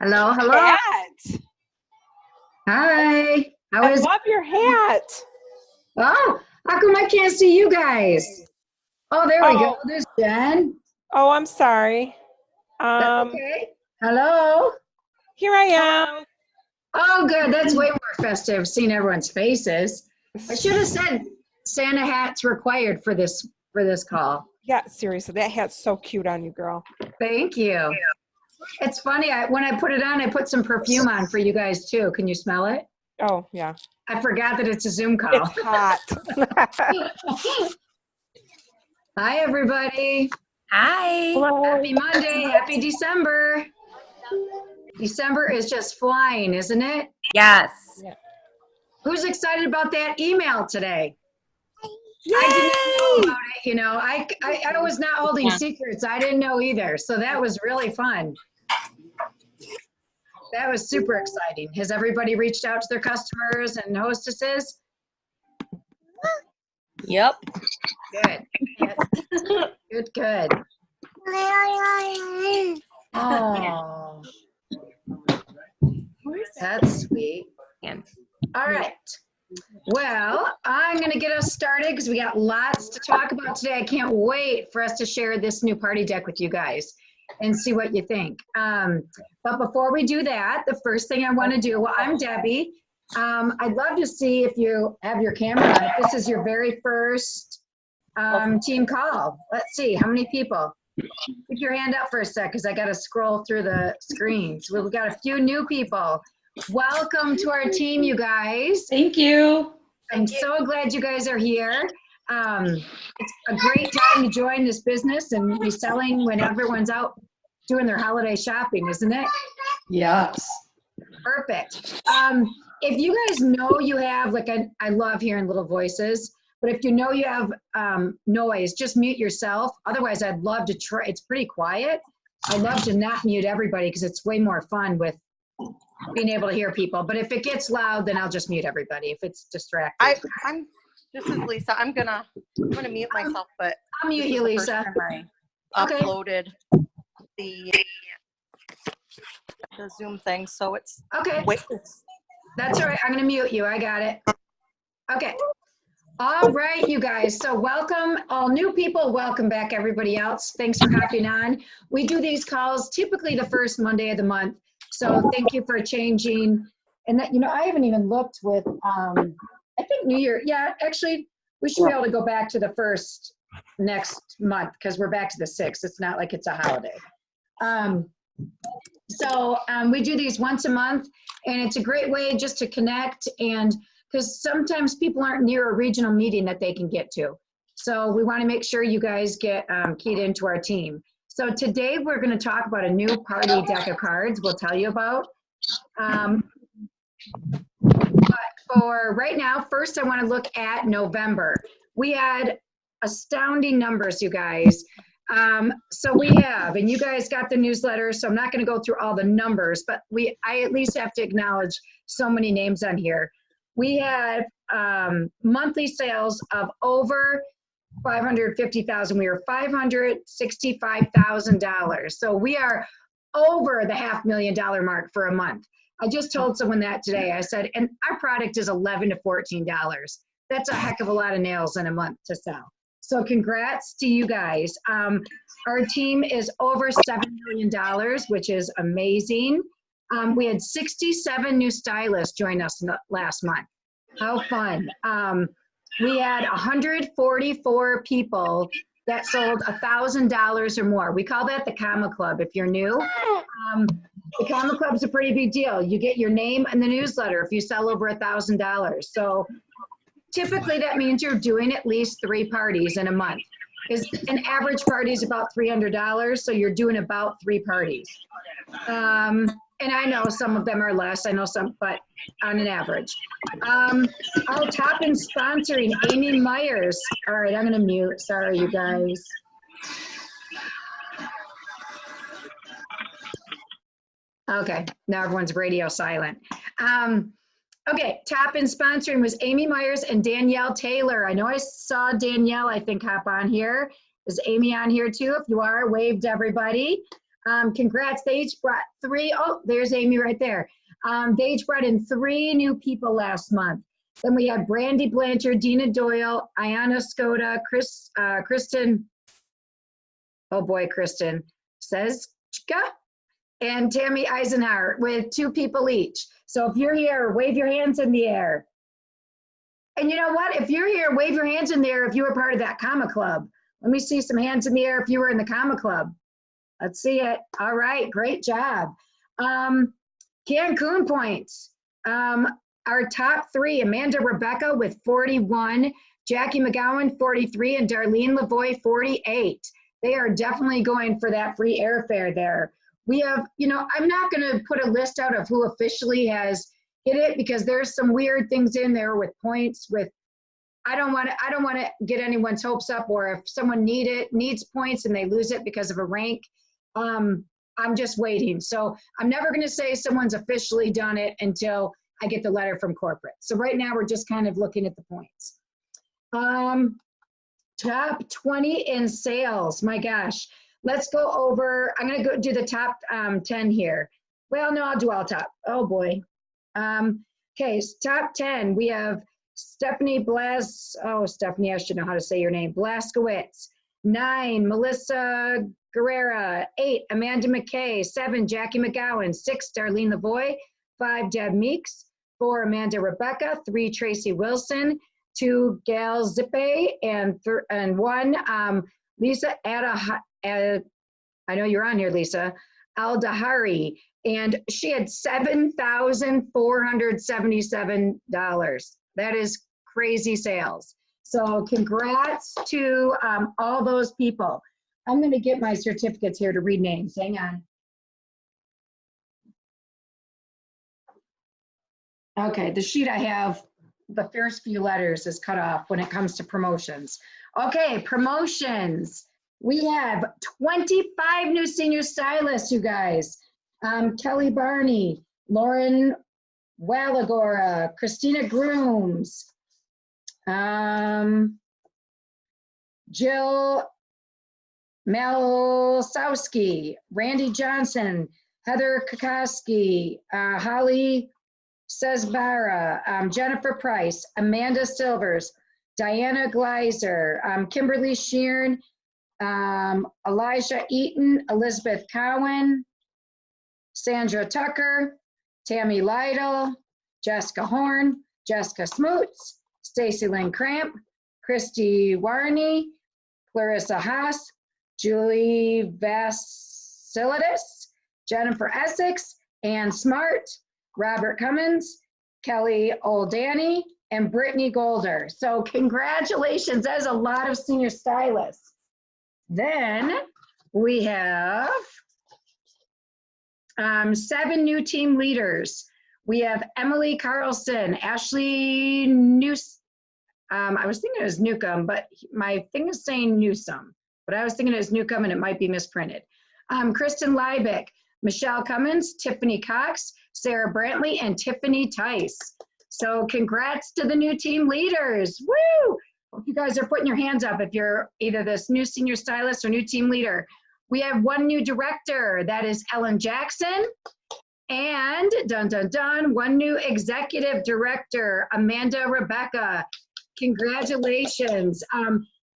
Hello, hello. Hat. Hi. I love your hat. Oh, how come I can't see you guys? Oh, there we go. There's Jen. Oh, I'm sorry. That's okay. Hello. Here I am. Oh, good. That's way more festive, seeing everyone's faces. I should have said Santa hats required for this call. Yeah, seriously, that hat's so cute on you, girl. Thank you. It's funny. When I put it on, I put some perfume on for you guys too. Can you smell it? Oh, yeah. I forgot that it's a Zoom call. It's hot. Hi, everybody. Hi. Hello. Happy Monday. Happy December. December is just flying, isn't it? Yes. Yeah. Who's excited about that email today? Yay! I didn't know about it, you know. I was not holding secrets. I didn't know either. So that was really fun. That was super exciting. Has everybody reached out to their customers and hostesses? Yep. Good. Good, good. Oh, that's sweet. All right. Well, I'm going to get us started because we got lots to talk about today. I can't wait for us to share this new party deck with you guys and see what you think. But before we do that, the first thing I want to do, well, I'm Debbie. I'd love to see if you have your camera on. If this is your very first team call. Let's see, how many people? Keep your hand up for a sec because I got to scroll through the screens. We've got a few new people. Welcome to our team, you guys. Thank you. I'm so glad you guys are here. It's a great time to join this business and be selling when everyone's out doing their holiday shopping, isn't it? Yes. Perfect. If you guys know you have, like, I love hearing little voices, but if you know you have noise, just mute yourself. Otherwise, I'd love to try. It's pretty quiet. I'd love to not mute everybody because it's way more fun with being able to hear people. But if it gets loud, then I'll just mute everybody if it's distracting. This is Lisa. I'm gonna mute myself, but I'll mute you, Lisa. I Okay. uploaded the Zoom thing, so it's Okay. wait. That's all right. I'm going to mute you. I got it. Okay. All right, you guys. So welcome, all new people. Welcome back, everybody else. Thanks for hopping on. We do these calls typically the first Monday of the month. So thank you for changing. And that, you know, I haven't even looked with, I think New Year. Yeah, actually, we should be able to go back to the first next month because we're back to the 6th. It's not like it's a holiday. We do these once a month, and it's a great way just to connect, and because sometimes people aren't near a regional meeting that they can get to. So we want to make sure you guys get keyed into our team. So today we're going to talk about a new party deck of cards we'll tell you about. But for right now, first I want to look at November. We had astounding numbers, you guys. So we have, and you guys got the newsletter, so I'm not going to go through all the numbers, but I at least have to acknowledge so many names on here. We had monthly sales of over 550,000. We were $565,000. So we are over the $500,000 mark for a month. I just told someone that today. I said, and our product is $11 to $14. That's a heck of a lot of nails in a month to sell. So congrats to you guys. Our team is over $7 million, which is amazing. We had 67 new stylists join us last month. How fun. We had 144 people that sold $1,000 or more. We call that the Comma Club if you're new. The Comma Club is a pretty big deal. You get your name in the newsletter if you sell over $1,000. So typically that means you're doing at least 3 parties in a month. An average party is about $300, so you're doing about 3 parties. And I know some of them are less, I know some, but on an average. Our top in sponsoring, Amy Myers. All right, I'm gonna mute, sorry you guys. Okay, now everyone's radio silent. Okay, top in sponsoring was Amy Myers and Danielle Taylor. I know I saw Danielle, I think, hop on here. Is Amy on here too? If you are, wave to everybody. Congrats, they each brought three. Oh, there's Amy right there. They each brought in 3 new people last month. Then we had Brandy Blanchard, Dina Doyle, Ayana Skoda, Kristen, oh boy, Kristen, Sezka, and Tammy Eisenhower with 2 people each. So if you're here, wave your hands in the air. And you know what? If you're here, wave your hands in the air if you were part of that comma club. Let me see some hands in the air if you were in the comma club. Let's see it. All right, great job. Cancun points. Our top 3, Amanda Rebecca with 41, Jackie McGowan 43, and Darlene Lavoie 48. They are definitely going for that free airfare there. We have, I'm not going to put a list out of who officially has hit it because there's some weird things in there with points with, I don't want to get anyone's hopes up, or if someone needs points and they lose it because of a rank, I'm just waiting. So I'm never going to say someone's officially done it until I get the letter from corporate. So right now we're just kind of looking at the points. Top 20 in sales. My gosh. Let's go over, I'm going to go do the top 10 here. Well, no, I'll do all top. Oh boy. Okay, top 10. We have Stephanie Stephanie, I should know how to say your name. Blaskowitz. 9, Melissa Guerrera. 8, Amanda McKay. 7, Jackie McGowan. 6, Darlene Lavoie. 5, Deb Meeks. 4, Amanda Rebecca. 3, Tracy Wilson. 2, Gail Zippe. And 1, Lisa I know you're on here, Lisa. Al-Dahari. And she had $7,477. That is crazy sales. So congrats to all those people. I'm going to get my certificates here to read names. Hang on. Okay, the sheet I have, the first few letters is cut off when it comes to promotions. Okay, promotions. We have 25 new senior stylists, you guys. Kelly Barney, Lauren Walagora, Christina Grooms, Jill Malsowski, Randy Johnson, Heather Kokoski, Holly Sesbara, Jennifer Price, Amanda Silvers, Diana Gleiser, Kimberly Sheeran, Elijah Eaton, Elizabeth Cowan, Sandra Tucker, Tammy Lytle, Jessica Horn, Jessica Smoots, Stacy Lynn Cramp, Christy Warney, Clarissa Haas, Julie Vasilidis, Jennifer Essex, Ann Smart, Robert Cummins, Kelly Oldani, and Brittany Golder. So congratulations, that is a lot of senior stylists. Then we have 7 new team leaders. We have Emily Carlson, Ashley I was thinking it was Newcomb, but my thing is saying Newsome, but I was thinking it was Newcomb and it might be misprinted. Kristen Liebeck, Michelle Cummins, Tiffany Cox, Sarah Brantley, and Tiffany Tice. So congrats to the new team leaders. Woo! Hope you guys are putting your hands up if you're either this new senior stylist or new team leader. We have 1 new director, that is Ellen Jackson. And dun, dun, dun, 1 new executive director, Amanda Rebecca. Congratulations.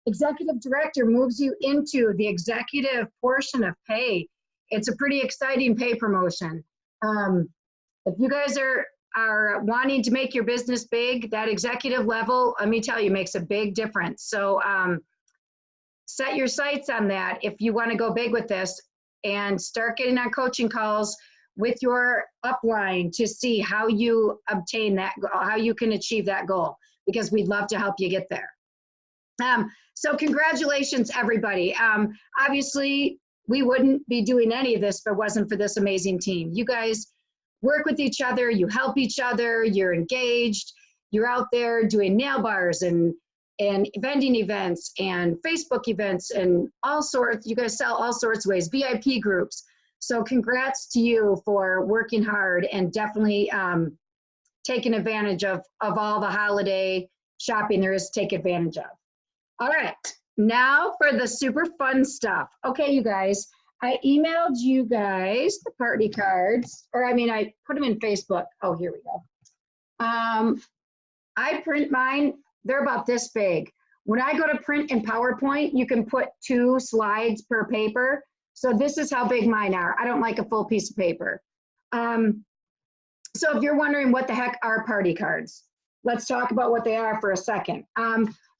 Executive director moves you into the executive portion of pay. It's a pretty exciting pay promotion. If you guys are wanting to make your business big, that executive level, let me tell you, makes a big difference. So set your sights on that if you want to go big with this, and start getting on coaching calls with your upline to see how you obtain that, how you can achieve that goal, because we'd love to help you get there. So congratulations, everybody. Obviously, we wouldn't be doing any of this if it wasn't for this amazing team. You guys work with each other, you help each other, you're engaged, you're out there doing nail bars and vending events and Facebook events and all sorts. You guys sell all sorts of ways, VIP groups. So congrats to you for working hard and definitely taking advantage of all the holiday shopping there is to take advantage of. All right, now for the super fun stuff. Okay, you guys, I emailed you guys the party cards, or I mean, I put them in Facebook. Oh, here we go. I print mine, they're about this big. When I go to print in PowerPoint, you can put 2 slides per paper. So this is how big mine are. I don't like a full piece of paper. So if you're wondering what the heck are party cards, let's talk about what they are for a second.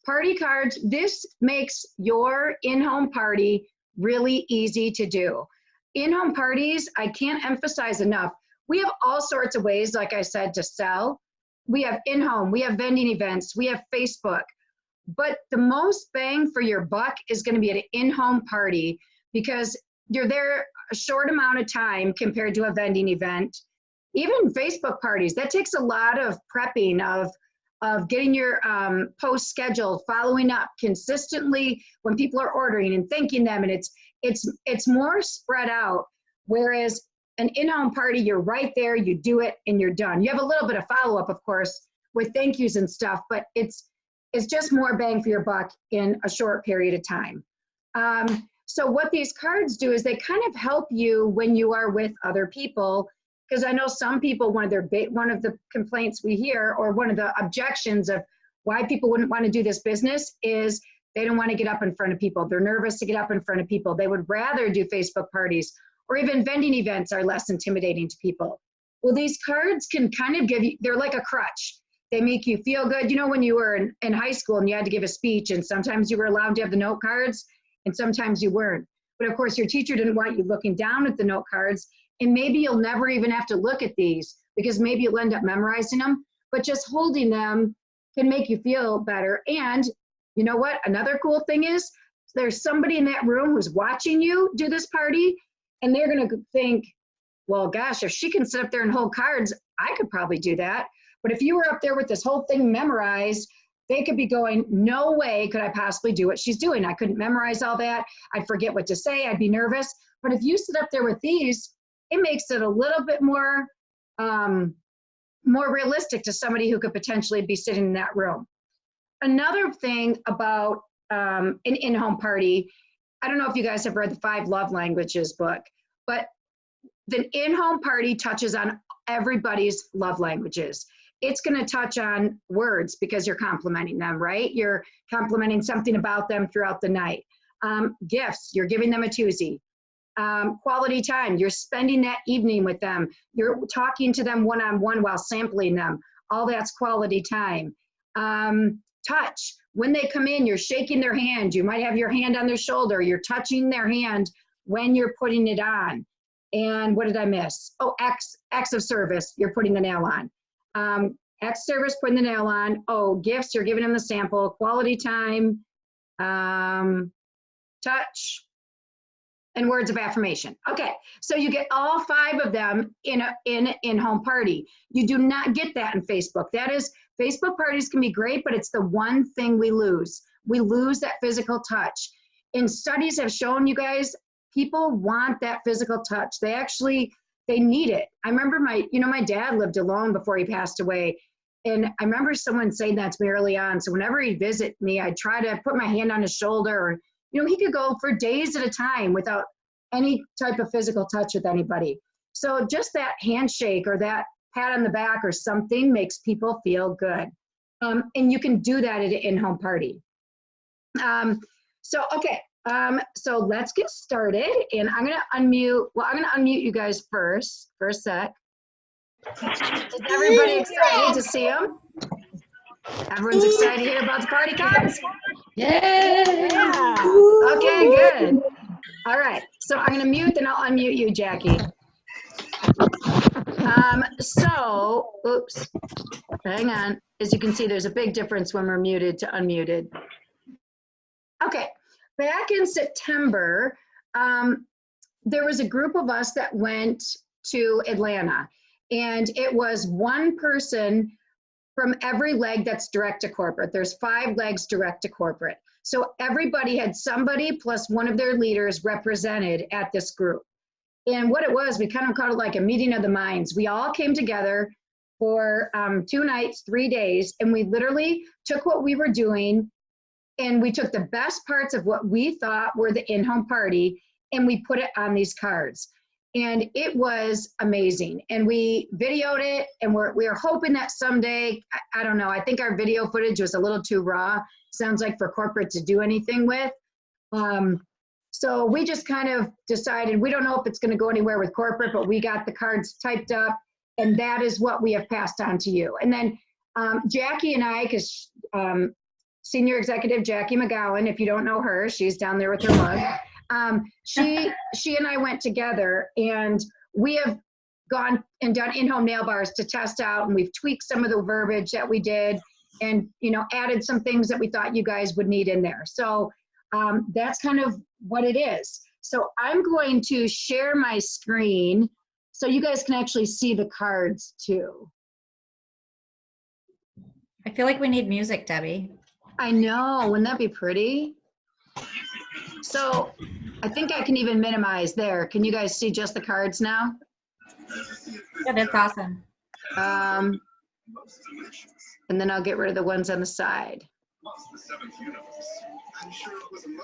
Party cards, this makes your in-home party really easy to do. In-home parties, I can't emphasize enough. We have all sorts of ways, like I said, to sell. We have in-home, we have vending events, we have Facebook. But the most bang for your buck is going to be at an in-home party because you're there a short amount of time compared to a vending event. Even Facebook parties, that takes a lot of prepping of getting your posts scheduled, following up consistently when people are ordering and thanking them, and it's more spread out. Whereas an in-home party, you're right there, you do it, and you're done. You have a little bit of follow-up, of course, with thank yous and stuff, but it's just more bang for your buck in a short period of time. So what these cards do is they kind of help you when you are with other people, because I know some people, one of the complaints we hear, or one of the objections of why people wouldn't want to do this business is they don't want to get up in front of people. They're nervous to get up in front of people. They would rather do Facebook parties, or even vending events are less intimidating to people. Well, these cards can kind of give you, they're like a crutch. They make you feel good. You know, when you were in high school and you had to give a speech, and sometimes you were allowed to have the note cards and sometimes you weren't. But of course, your teacher didn't want you looking down at the note cards, and maybe you'll never even have to look at these because maybe you'll end up memorizing them, but just holding them can make you feel better. And you know what? Another cool thing is there's somebody in that room who's watching you do this party, and they're going to think, well, gosh, if she can sit up there and hold cards, I could probably do that. But if you were up there with this whole thing memorized, they could be going, no way could I possibly do what she's doing. I couldn't memorize all that. I'd forget what to say. I'd be nervous. But if you sit up there with these, it makes it a little bit more, more realistic to somebody who could potentially be sitting in that room. Another thing about an in-home party, I don't know if you guys have read the 5 Love Languages book, but the in-home party touches on everybody's love languages. It's going to touch on words because you're complimenting them, right? You're complimenting something about them throughout the night. Gifts, you're giving them a Tuesday. Quality time, you're spending that evening with them. You're talking to them one-on-one while sampling them. All that's quality time. Touch, when they come in, you're shaking their hand. You might have your hand on their shoulder. You're touching their hand when you're putting it on. And what did I miss? Oh, acts of service, you're putting the nail on. Acts of service, putting the nail on. Oh, gifts, you're giving them the sample. Quality time, touch, and words of affirmation. Okay, so you get all 5 of them in an in-home party. You do not get that in Facebook. That is, Facebook parties can be great, but it's the one thing we lose. We lose that physical touch. And studies have shown, you guys, people want that physical touch. They need it. I remember my dad lived alone before he passed away. And I remember someone saying that to me early on. So whenever he'd visit me, I'd try to put my hand on his shoulder, or, he could go for days at a time without any type of physical touch with anybody. So just that handshake or that pat on the back or something makes people feel good. And you can do that at an in-home party. So let's get started. And I'm going to unmute you guys first for a sec. Is everybody excited to see them? Everyone's excited to hear about the party cards? Yay! Yeah. Okay, good. All right, so I'm gonna mute, then I'll unmute you, Jackie. Oops, hang on. As you can see, there's a big difference when we're muted to unmuted. Okay, back in September, there was a group of us that went to Atlanta, and it was one person from every leg that's direct to corporate. There's 5 legs direct to corporate. So everybody had somebody plus one of their leaders represented at this group. And what it was, we kind of called it like a meeting of the minds. We all came together for 2 nights, 3 days. And we literally took what we were doing and we took the best parts of what we thought were the in-home party and we put it on these cards. And it was amazing. And we videoed it and we're hoping that someday, I don't know, I think our video footage was a little too raw. Sounds like for corporate to do anything with. So we just kind of decided, we don't know if it's going to go anywhere with corporate, but we got the cards typed up and that is what we have passed on to you. And then Jackie and I, because Senior Executive Jackie McGowan, if you don't know her, she's down there with her mug. She and I went together and we have gone and done in-home nail bars to test out, and we've tweaked some of the verbiage that we did and, you know, added some things that we thought you guys would need in there. So that's kind of what it is. So I'm going to share my screen so you guys can actually see the cards too. I feel like we need music, Debbie. I know, wouldn't that be pretty? So I think I can even minimize there. Can you guys see just the cards now? Yeah, that's awesome. And then I'll get rid of the ones on the side.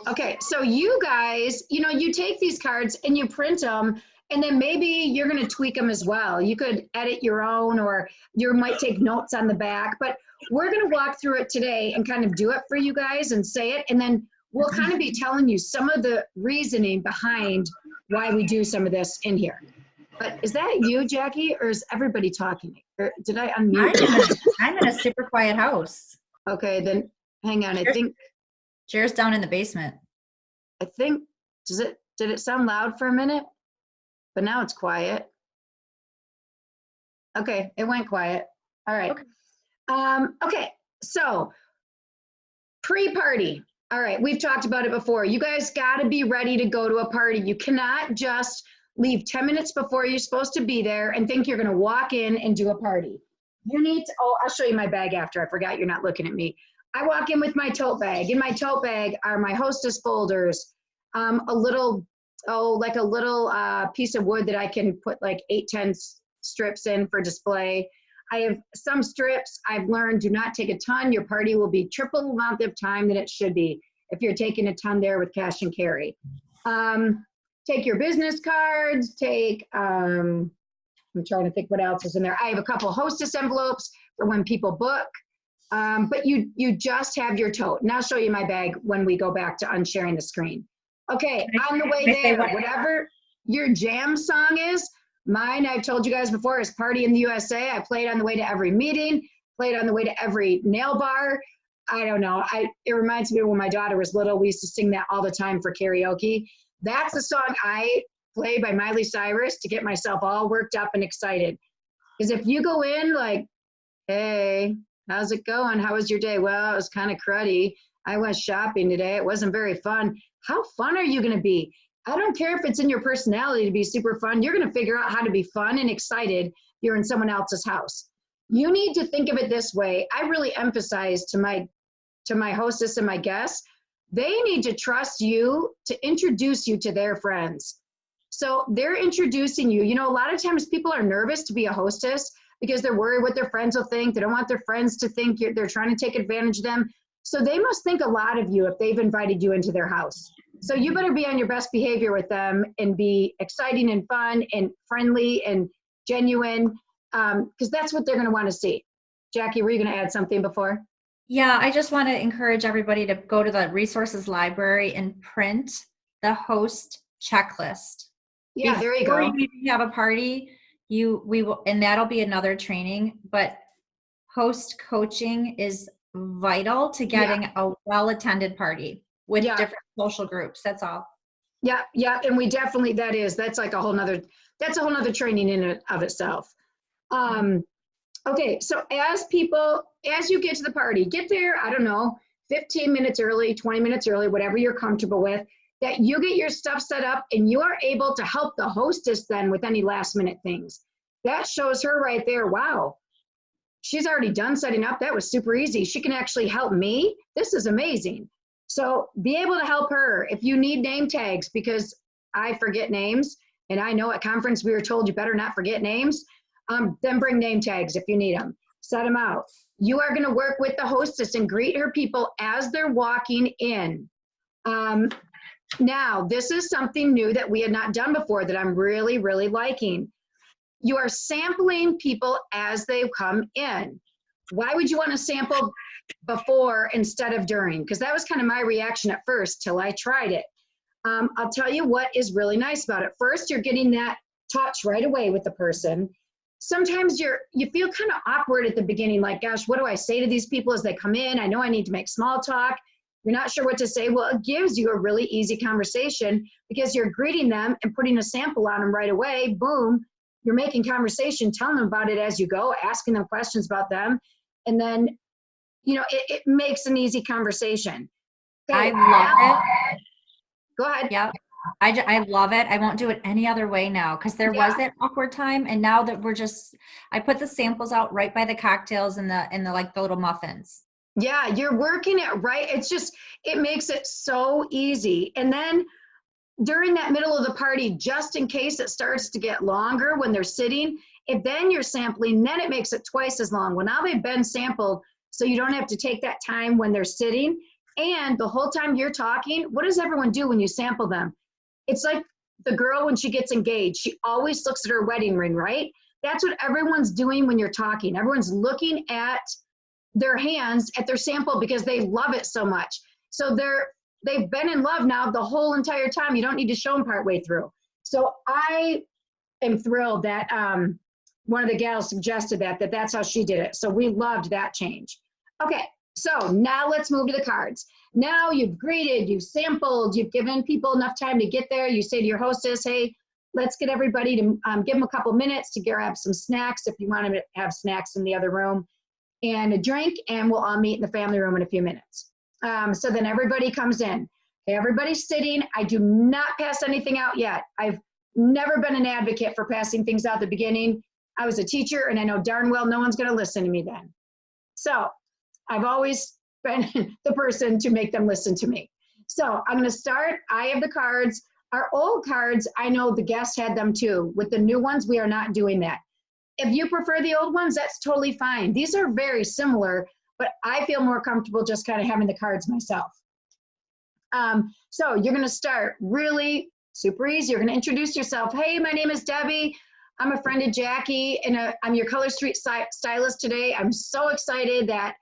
Okay, so you guys, you know, you take these cards and you print them, and then maybe you're going to tweak them as well. You could edit your own, or you might take notes on the back, but we're going to walk through it today and kind of do it for you guys and say it, and then we'll kind of be telling you some of the reasoning behind why we do some of this in here. But is that you, Jackie, or is everybody talking? Or did I unmute? I'm in a super quiet house. Okay, then hang on. I think, Chair's down in the basement. did it sound loud for a minute? But now it's quiet. Okay, it went quiet. All right. Okay, so pre-party. All right, we've talked about it before. You guys got to be ready to go to a party. You cannot just leave 10 minutes before you're supposed to be there and think you're going to walk in and do a party. You need to, I'll show you my bag after. I forgot you're not looking at me. I walk in with my tote bag. In my tote bag are my hostess folders, a little piece of wood that I can put like 8-10 strips in for display. I have some strips. I've learned do not take a ton. Your party will be triple the amount of time than it should be if you're taking a ton there with cash and carry. Take your business cards, I'm trying to think what else is in there. I have a couple hostess envelopes for when people book, but you just have your tote. And I'll show you my bag when we go back to unsharing the screen. Okay, on the way there, whatever your jam song is, mine, I've told you guys before, is Party in the USA. I play it on the way to every meeting, play it on the way to every nail bar. I don't know. It reminds me of when my daughter was little, we used to sing that all the time for karaoke. That's the song I play by Miley Cyrus to get myself all worked up and excited. Because if you go in like, hey, how's it going? How was your day? Well, it was kind of cruddy. I went shopping today. It wasn't very fun. How fun are you going to be? I don't care if it's in your personality to be super fun. You're going to figure out how to be fun and excited. You're in someone else's house. You need to think of it this way. I really emphasize to my hostess and my guests, they need to trust you to introduce you to their friends. So they're introducing you. You know, a lot of times people are nervous to be a hostess because they're worried what their friends will think. They don't want their friends to think they're trying to take advantage of them. So they must think a lot of you if they've invited you into their house. So you better be on your best behavior with them and be exciting and fun and friendly and genuine, because that's what they're going to want to see. Jackie, were you going to add something before? Yeah, I just want to encourage everybody to go to the resources library and print the host checklist. Yeah, there you Before go. you have a party, we will, and that'll be another training, but host coaching is vital to getting a well-attended party with different social groups. That's all. Yeah, and we definitely, that's like a whole nother training in and of itself. Okay, so as you get to the party, get there, I don't know, 15 minutes early, 20 minutes early, whatever you're comfortable with, that you get your stuff set up and you are able to help the hostess then with any last minute things. That shows her right there, wow, she's already done setting up. That was super easy. She can actually help me. This is amazing. So be able to help her. If you need name tags, because I forget names, and I know at conference we were told you better not forget names. Then bring name tags if you need them. Set them out. You are going to work with the hostess and greet her people as they're walking in. Now, this is something new that we had not done before that I'm really, really liking. You are sampling people as they come in. Why would you want to sample before instead of during? Because that was kind of my reaction at first till I tried it. I'll tell you what is really nice about it. First, you're getting that touch right away with the person. Sometimes you feel kind of awkward at the beginning, like, gosh, what do I say to these people as they come in? I know I need to make small talk. You're not sure what to say. Well, it gives you a really easy conversation because you're greeting them and putting a sample on them right away. Boom, you're making conversation, telling them about it as you go, asking them questions about them. And then, it makes an easy conversation. I love it. Go ahead. Yep. I love it. I won't do it any other way now because there was that awkward time, and now that I put the samples out right by the cocktails and the little muffins. Yeah, you're working it right. It makes it so easy. And then during that middle of the party, just in case it starts to get longer when they're sitting, if then you're sampling, then it makes it twice as long. Well, now they've been sampled, so you don't have to take that time when they're sitting. And the whole time you're talking, what does everyone do when you sample them? It's like the girl when she gets engaged. She always looks at her wedding ring, right? That's what everyone's doing when you're talking. Everyone's looking at their hands at their sample because they love it so much. So they've been in love now the whole entire time. You don't need to show them partway through. So I am thrilled that one of the gals suggested that's how she did it. So we loved that change. Okay, so now let's move to the cards. Now you've greeted, you've sampled, you've given people enough time to get there. You say to your hostess, hey, let's get everybody to give them a couple minutes to grab some snacks if you want to have snacks in the other room and a drink, and we'll all meet in the family room in a few minutes. So then everybody comes in. Okay, everybody's sitting. I do not pass anything out yet. I've never been an advocate for passing things out at the beginning. I was a teacher, and I know darn well no one's going to listen to me then. So I've always been the person to make them listen to me. So I'm going to start. I have the cards. Our old cards, I know the guests had them too. With the new ones, we are not doing that. If you prefer the old ones, that's totally fine. These are very similar, but I feel more comfortable just kind of having the cards myself. So you're going to start really super easy. You're going to introduce yourself. Hey, my name is Debbie. I'm a friend of Jackie, and I'm your Color Street stylist today. I'm so excited that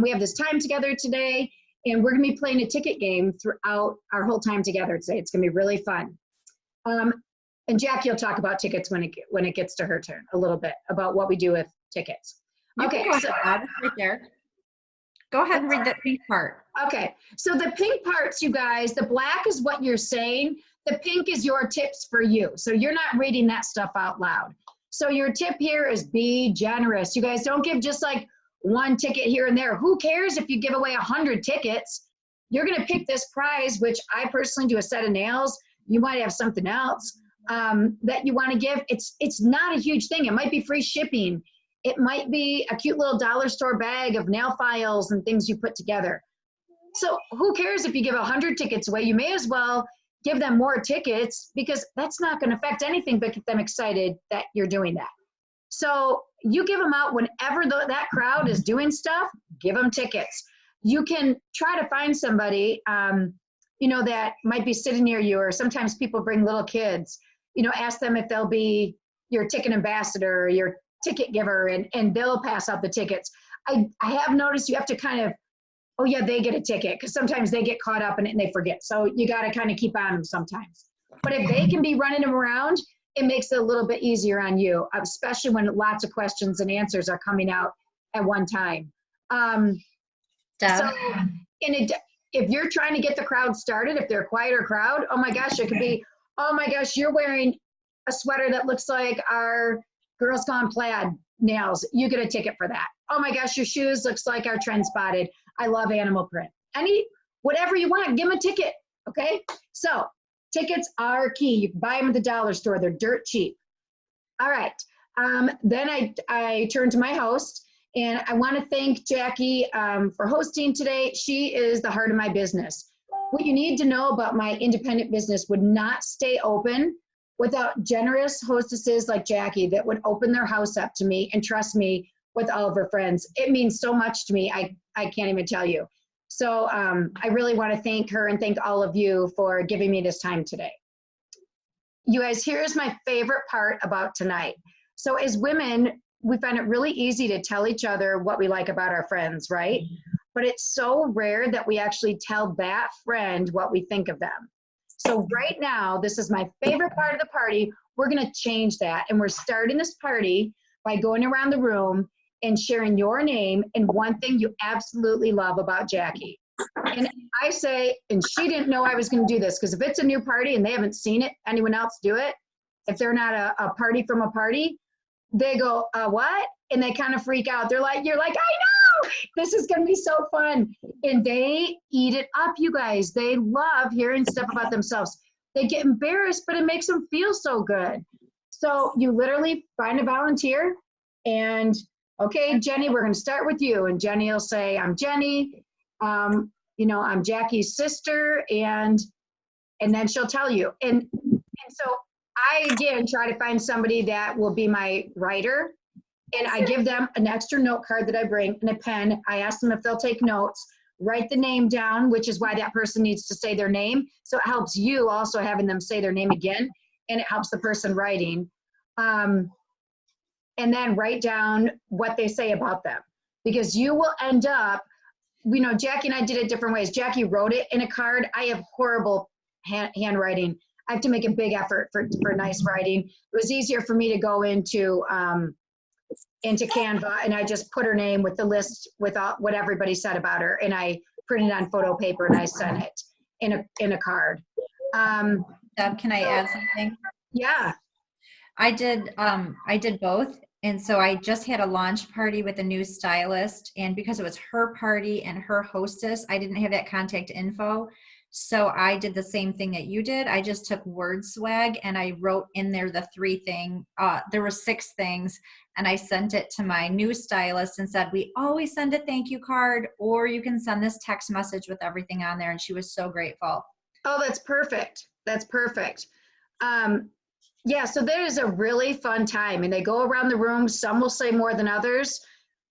we have this time together today, and we're going to be playing a ticket game throughout our whole time together today. It's going to be really fun. And Jackie will talk about tickets when it gets to her turn a little bit about what we do with tickets. Okay, Go ahead, right there. Go ahead and read the pink part. Okay, so the pink parts, you guys, the black is what you're saying. The pink is your tips for you. So you're not reading that stuff out loud. So your tip here is be generous. You guys don't give just like one ticket here and there. Who cares if you give away 100 tickets? You're going to pick this prize, which I personally do a set of nails. You might have something else that you want to give. It's not a huge thing. It might be free shipping. It might be a cute little dollar store bag of nail files and things you put together. So who cares if you give 100 tickets away? You may as well give them more tickets because that's not going to affect anything but get them excited that you're doing that. So you give them out whenever that crowd is doing stuff, give them tickets. You can try to find somebody, that might be sitting near you, or sometimes people bring little kids, ask them if they'll be your ticket ambassador or your ticket giver, and they'll pass out the tickets. I have noticed you have to kind of, oh yeah, they get a ticket, because sometimes they get caught up in it and they forget. So you got to kind of keep on them sometimes. But if they can be running them around, it makes it a little bit easier on you, especially when lots of questions and answers are coming out at one time. So if you're trying to get the crowd started, if they're a quieter crowd, oh my gosh, it could be, oh my gosh, you're wearing a sweater that looks like our Girls Gone Plaid nails. You get a ticket for that. Oh my gosh, your shoes looks like our Trend Spotted. I love animal print. Whatever you want, give them a ticket, okay? So tickets are key. You can buy them at the dollar store. They're dirt cheap. All right. Then I turn to my host, and I want to thank Jackie for hosting today. She is the heart of my business. What you need to know about my independent business would not stay open without generous hostesses like Jackie that would open their house up to me and trust me with all of her friends. It means so much to me. I can't even tell you. So I really want to thank her and thank all of you for giving me this time today. You guys, here's my favorite part about tonight. So as women, we find it really easy to tell each other what we like about our friends, right? But it's so rare that we actually tell that friend what we think of them. So right now, this is my favorite part of the party. We're going to change that. And we're starting this party by going around the room and sharing your name and one thing you absolutely love about Jackie. And I say, and she didn't know I was going to do this, because if it's a new party and they haven't seen it, anyone else do it, if they're not a party from a party, they go, what? And they kind of freak out. They're like, you're like, I know, this is going to be so fun. And they eat it up, you guys. They love hearing stuff about themselves. They get embarrassed, but it makes them feel so good. So you literally find a volunteer and, okay, Jenny, we're going to start with you. And Jenny will say, I'm Jenny. I'm Jackie's sister, and then she'll tell you. And so I, again, try to find somebody that will be my writer, and I give them an extra note card that I bring and a pen. I ask them if they'll take notes, write the name down, which is why that person needs to say their name. So it helps you also having them say their name again, and it helps the person writing. And then write down what they say about them, because you will end up, Jackie and I did it different ways. Jackie wrote it in a card. I have horrible handwriting. I have to make a big effort for nice writing. It was easier for me to go into Canva, and I just put her name with the list with what everybody said about her, and I printed on photo paper and I sent it in a card. Deb, can I add something? Yeah. I did both. And so I just had a launch party with a new stylist, and because it was her party and her hostess, I didn't have that contact info. So I did the same thing that you did. I just took word swag and I wrote in there the there were 6 things, and I sent it to my new stylist and said, we always send a thank you card, or you can send this text message with everything on there. And she was so grateful. Oh, that's perfect. That's perfect. Yeah, so there is a really fun time, and they go around the room. Some will say more than others.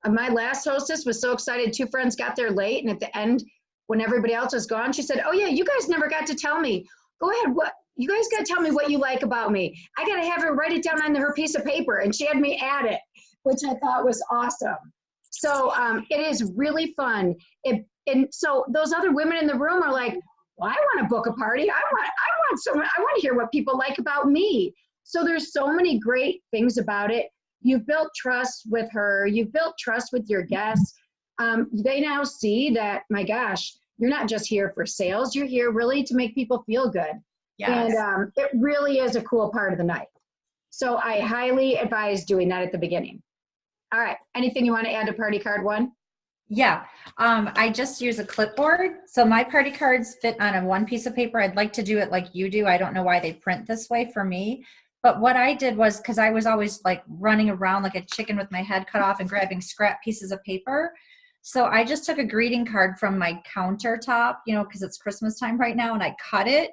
My last hostess was so excited. 2 friends got there late, and at the end, when everybody else was gone, she said, oh yeah, you guys never got to tell me. Go ahead, you guys got to tell me what you like about me. I got to have her write it down on her piece of paper, and she had me add it, which I thought was awesome. So it is really fun. And so those other women in the room are like, well, I want to book a party. I want to hear what people like about me. So there's so many great things about it. You've built trust with her. You've built trust with your guests. They now see that, my gosh, you're not just here for sales. You're here really to make people feel good. Yes. And it really is a cool part of the night. So I highly advise doing that at the beginning. All right. Anything you want to add to party card 1? Yeah, I just use a clipboard. So my party cards fit on one piece of paper. I'd like to do it like you do. I don't know why they print this way for me. But what I did was, because I was always like running around like a chicken with my head cut off and grabbing scrap pieces of paper. So I just took a greeting card from my countertop, because it's Christmas time right now, and I cut it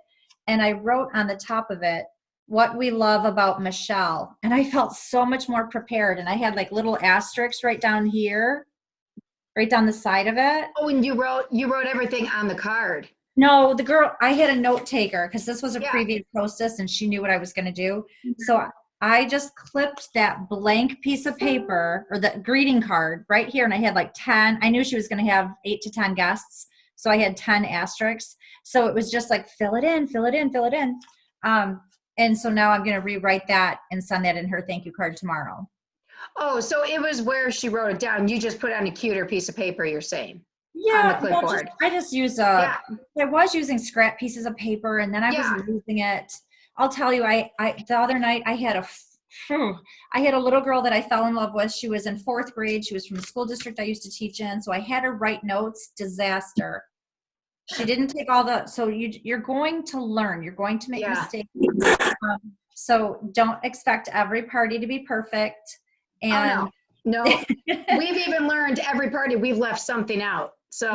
and I wrote on the top of it, what we love about Michelle. And I felt so much more prepared. And I had like little asterisks right down here, right down the side of it. Oh, and you wrote everything on the card. No, the girl, I had a note taker because this was a Yeah. previous hostess and she knew what I was going to do. So I just clipped that blank piece of paper, or the greeting card right here. And I had like 10. I knew she was going to have 8 to 10 guests. So I had 10 asterisks. So it was just like, fill it in, fill it in, fill it in. And so now I'm going to rewrite that and send that in her thank you card tomorrow. Oh, so it was where she wrote it down. You just put it on a cuter piece of paper, you're saying? Yeah, On the clipboard. I just use Yeah. I was using scrap pieces of paper, and then I Yeah. was losing it. I'll tell you, I the other night I had a little girl that I fell in love with. She was in 4th grade. She was from the school district I used to teach in. So I had her write notes. Disaster. She didn't take all so you're going to learn. You're going to make Yeah. mistakes. So don't expect every party to be perfect. And No, we've even learned every party we've left something out. So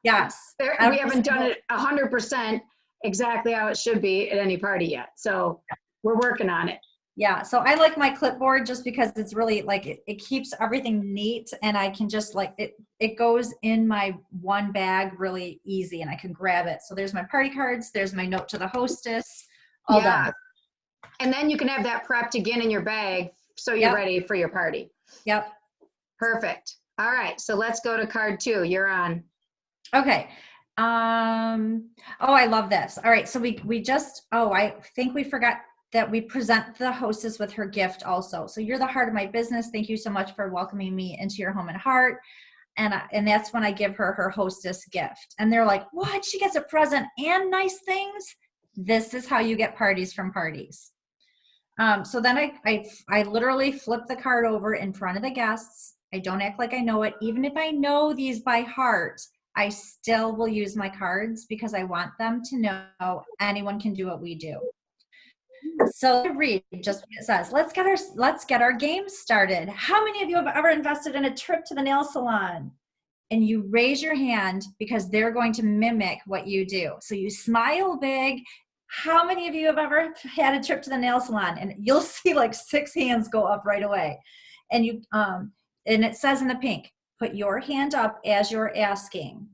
yes. we haven't done it 100% exactly how it should be at any party yet. So We're working on it. Yeah, so I like my clipboard just because it's really like it keeps everything neat, and I can just like it goes in my one bag really easy, and I can grab it. So there's my party cards, there's my note to the hostess, all done. And then you can have that prepped again in your bag so you're Yep. ready for your party. Yep. Perfect. All right, so let's go to card 2. You're on. Okay. Oh, I love this. All right, so we just I think we forgot that we present the hostess with her gift also. So you're the heart of my business. Thank you so much for welcoming me into your home and heart. And that's when I give her her hostess gift. And they're like, what? She gets a present and nice things? This is how you get parties from parties. So then I literally flip the card over in front of the guests. I don't act like I know it. Even if I know these by heart, I still will use my cards because I want them to know anyone can do what we do. So read just what it says. Let's get our game started. How many of you have ever invested in a trip to the nail salon? And you raise your hand because they're going to mimic what you do. So you smile big. How many of you have ever had a trip to the nail salon? And you'll see like 6 hands go up right away. And you and it says in the pink, put your hand up as you're asking.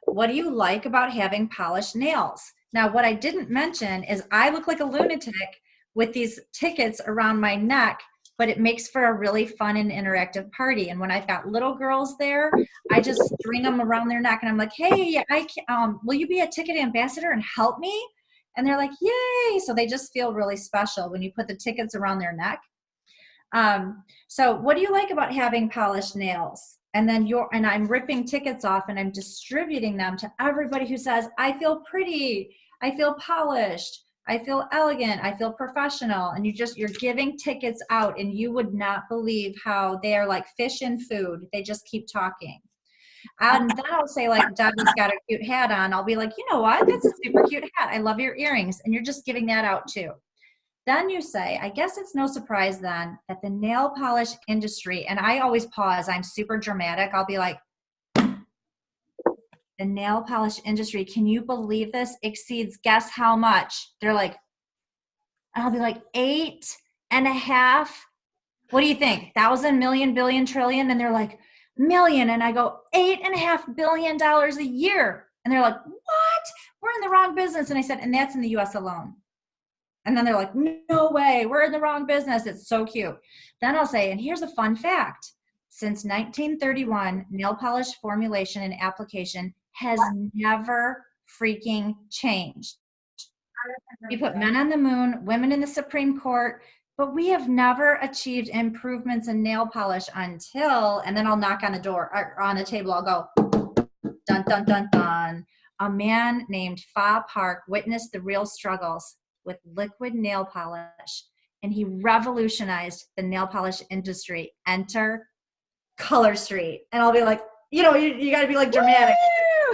What do you like about having polished nails? Now, what I didn't mention is I look like a lunatic with these tickets around my neck, but it makes for a really fun and interactive party. And when I've got little girls there, I just string them around their neck and I'm like, hey, will you be a ticket ambassador and help me? And they're like, yay. So they just feel really special when you put the tickets around their neck. So what do you like about having polished nails? And then I'm ripping tickets off and I'm distributing them to everybody who says, I feel pretty, I feel polished, I feel elegant, I feel professional. And you're giving tickets out and you would not believe how they are like fish in food. They just keep talking. And then I'll say like, Debbie's got a cute hat on. I'll be like, you know what? That's a super cute hat. I love your earrings. And you're just giving that out too. Then you say, I guess it's no surprise then that the nail polish industry, and I always pause, I'm super dramatic. I'll be like, the nail polish industry, can you believe this? Exceeds, guess how much? They're like, I'll be like, 8.5. What do you think? 1,000, million, billion, trillion? And they're like, million. And I go, $8.5 billion a year. And they're like, what? We're in the wrong business. And I said, and that's in the US alone. And then they're like, no way, we're in the wrong business. It's so cute. Then I'll say, and here's a fun fact. Since 1931, nail polish formulation and application has never freaking changed. We put men on the moon, women in the Supreme Court, but we have never achieved improvements in nail polish until, and then I'll knock on the door, or on the table, I'll go, dun, dun, dun, dun. A man named Fa Park witnessed the real struggles with liquid nail polish, and he revolutionized the nail polish industry. Enter Color Street. And I'll be like, you got to be like dramatic.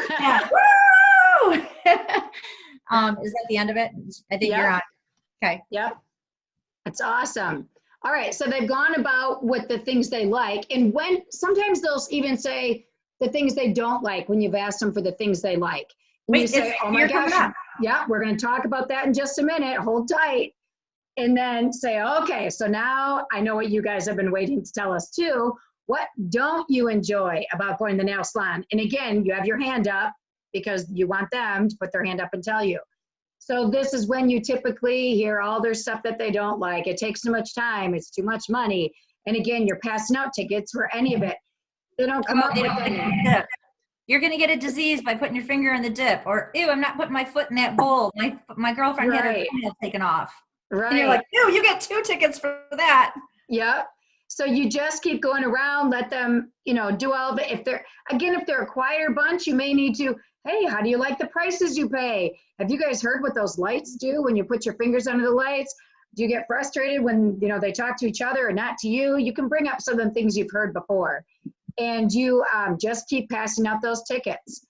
Yeah. Woo! Is that the end of it? I think you're on. Okay. Yep. That's awesome. All right. So they've gone about with the things they like. And sometimes they'll even say the things they don't like when you've asked them for the things they like. And Wait, you say, oh my gosh. Yeah, we're going to talk about that in just a minute. Hold tight. And then say, okay, so now I know what you guys have been waiting to tell us too. What don't you enjoy about going to the nail salon? And again, you have your hand up because you want them to put their hand up and tell you. So this is when you typically hear all their stuff that they don't like. It takes too much time. It's too much money. And again, you're passing out tickets for any of it. They don't come up with any. You're going to get a disease by putting your finger in the dip. Or, ew, I'm not putting my foot in that bowl. My girlfriend had her toenail taken off. Right. And you're like, ew, you get 2 tickets for that. Yep. So you just keep going around, let them, do all of it. If they're a quieter bunch, you may need to, hey, how do you like the prices you pay? Have you guys heard what those lights do when you put your fingers under the lights? Do you get frustrated when, they talk to each other and not to you? You can bring up some of the things you've heard before. And you just keep passing out those tickets.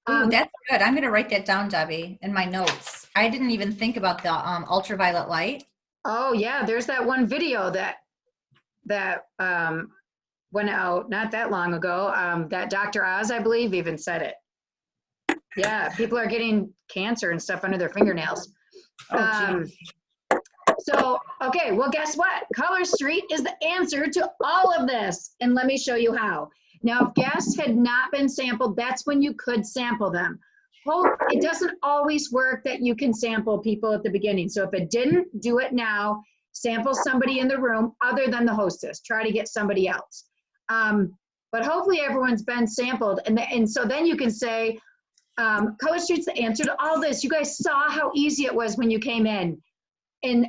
Ooh, that's good. I'm going to write that down, Debbie, in my notes. I didn't even think about the ultraviolet light. Oh, yeah. There's that one video that went out not that long ago. That Dr. Oz, I believe, even said it. Yeah, people are getting cancer and stuff under their fingernails. Oh, So, okay, well, guess what? Color Street is the answer to all of this. And let me show you how. Now, if guests had not been sampled, that's when you could sample them. Well, it doesn't always work that you can sample people at the beginning. So if it didn't, do it now. Sample somebody in the room other than the hostess. Try to get somebody else. But hopefully everyone's been sampled. And so then you can say, Color Street's the answer to all this. You guys saw how easy it was when you came in. And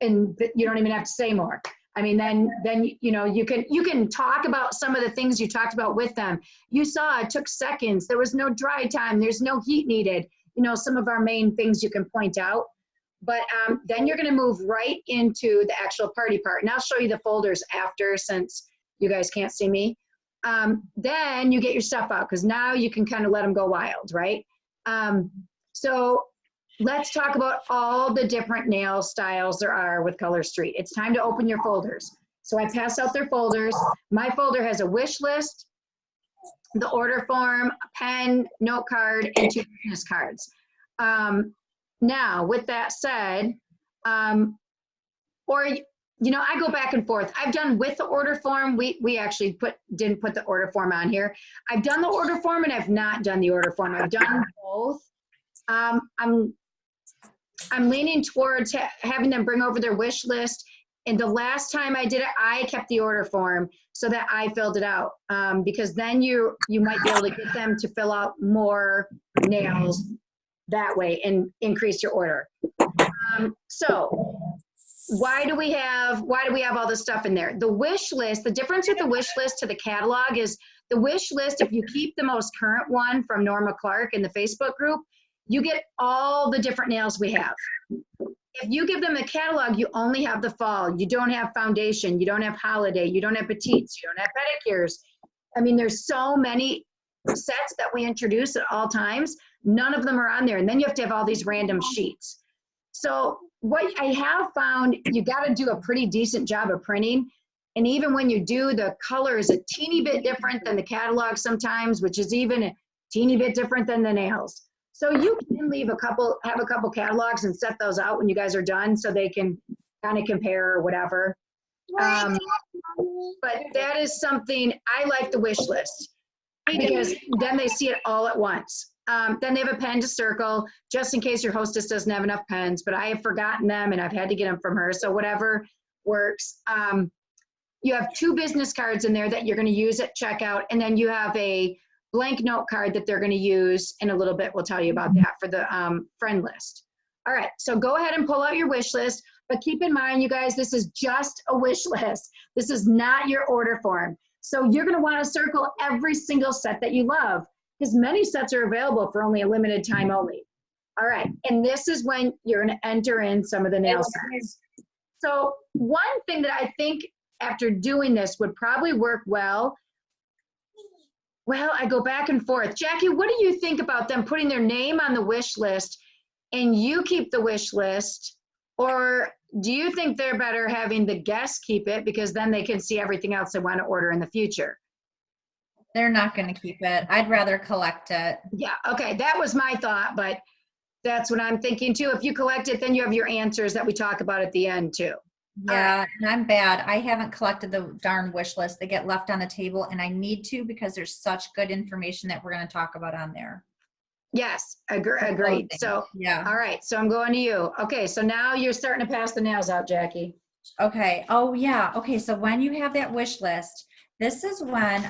you don't even have to say more. I mean, then you know, you can talk about some of the things you talked about with them. You saw it took seconds. There was no dry time. There's no heat needed. You know, some of our main things you can point out. But then you're going to move right into the actual party part. And I'll show you the folders after, since you guys can't see me. Then you get your stuff out, because now you can kind of let them go wild, right? So let's talk about all the different nail styles there are with Color Street. It's time to open your folders. So I pass out their folders. My folder has a wish list, the order form, a pen, note card, and 2 business cards. Now, with that said, or, you know, I go back and forth. I've done with the order form. We actually didn't put the order form on here. I've done the order form and I've not done the order form. I've done both. I'm leaning towards having them bring over their wish list. And the last time I did it, I kept the order form so that I filled it out, because then you might be able to get them to fill out more nails that way and increase your order. So why do we have all this stuff in there? The wish list, the difference with the wish list to the catalog is the wish list, if you keep the most current one from Norma Clark in the Facebook group, you get all the different nails we have. If you give them a catalog, you only have the fall. You don't have foundation. You don't have holiday. You don't have petites. You don't have pedicures. I mean, there's so many sets that we introduce at all times. None of them are on there. And then you have to have all these random sheets. So what I have found, you got to do a pretty decent job of printing. And even when you do, the color is a teeny bit different than the catalog sometimes, which is even a teeny bit different than the nails. So you can have a couple catalogs and set those out when you guys are done so they can kind of compare or whatever. But that is something, I like the wish list, because then they see it all at once. Then they have a pen to circle, just in case your hostess doesn't have enough pens, but I have forgotten them and I've had to get them from her. So whatever works. You have 2 business cards in there that you're going to use at checkout. And then you have a blank note card that they're going to use in a little bit. We'll tell you about that for the friend list. All right, so go ahead and pull out your wish list, but keep in mind, you guys, this is just a wish list. This is not your order form. So you're going to want to circle every single set that you love, because many sets are available for only a limited time only. All right, and this is when you're going to enter in some of the nail sets. So one thing that I think after doing this would probably work well, I go back and forth. Jackie, what do you think about them putting their name on the wish list and you keep the wish list? Or do you think they're better having the guests keep it, because then they can see everything else they want to order in the future? They're not going to keep it. I'd rather collect it. Yeah, okay, that was my thought, but that's what I'm thinking too. If you collect it, then you have your answers that we talk about at the end too. Yeah, and I'm bad. I haven't collected the darn wish list. They get left on the table, and I need to, because there's such good information that we're going to talk about on there. Yes, agreed. So, yeah. All right, so I'm going to you. Okay, so now you're starting to pass the nails out, Jackie. Okay. Oh, yeah. Okay, so when you have that wish list, this is when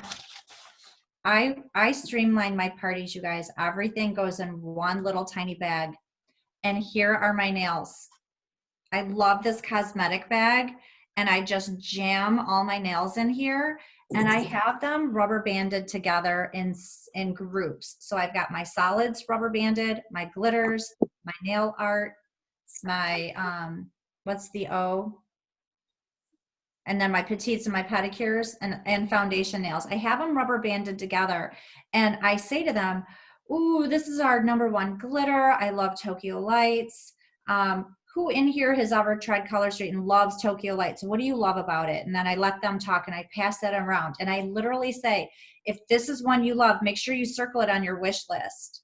I streamline my parties, you guys. Everything goes in one little tiny bag. And here are my nails. I love this cosmetic bag, and I just jam all my nails in here, and I have them rubber banded together in groups. So I've got my solids rubber banded, my glitters, my nail art, my, what's the O? And then my petites and my pedicures and foundation nails. I have them rubber banded together, and I say to them, ooh, this is our #1 glitter. I love Tokyo Lights. Who in here has ever tried Color Street and loves Tokyo Lights? What do you love about it? And then I let them talk, and I pass that around. And I literally say, if this is one you love, make sure you circle it on your wish list.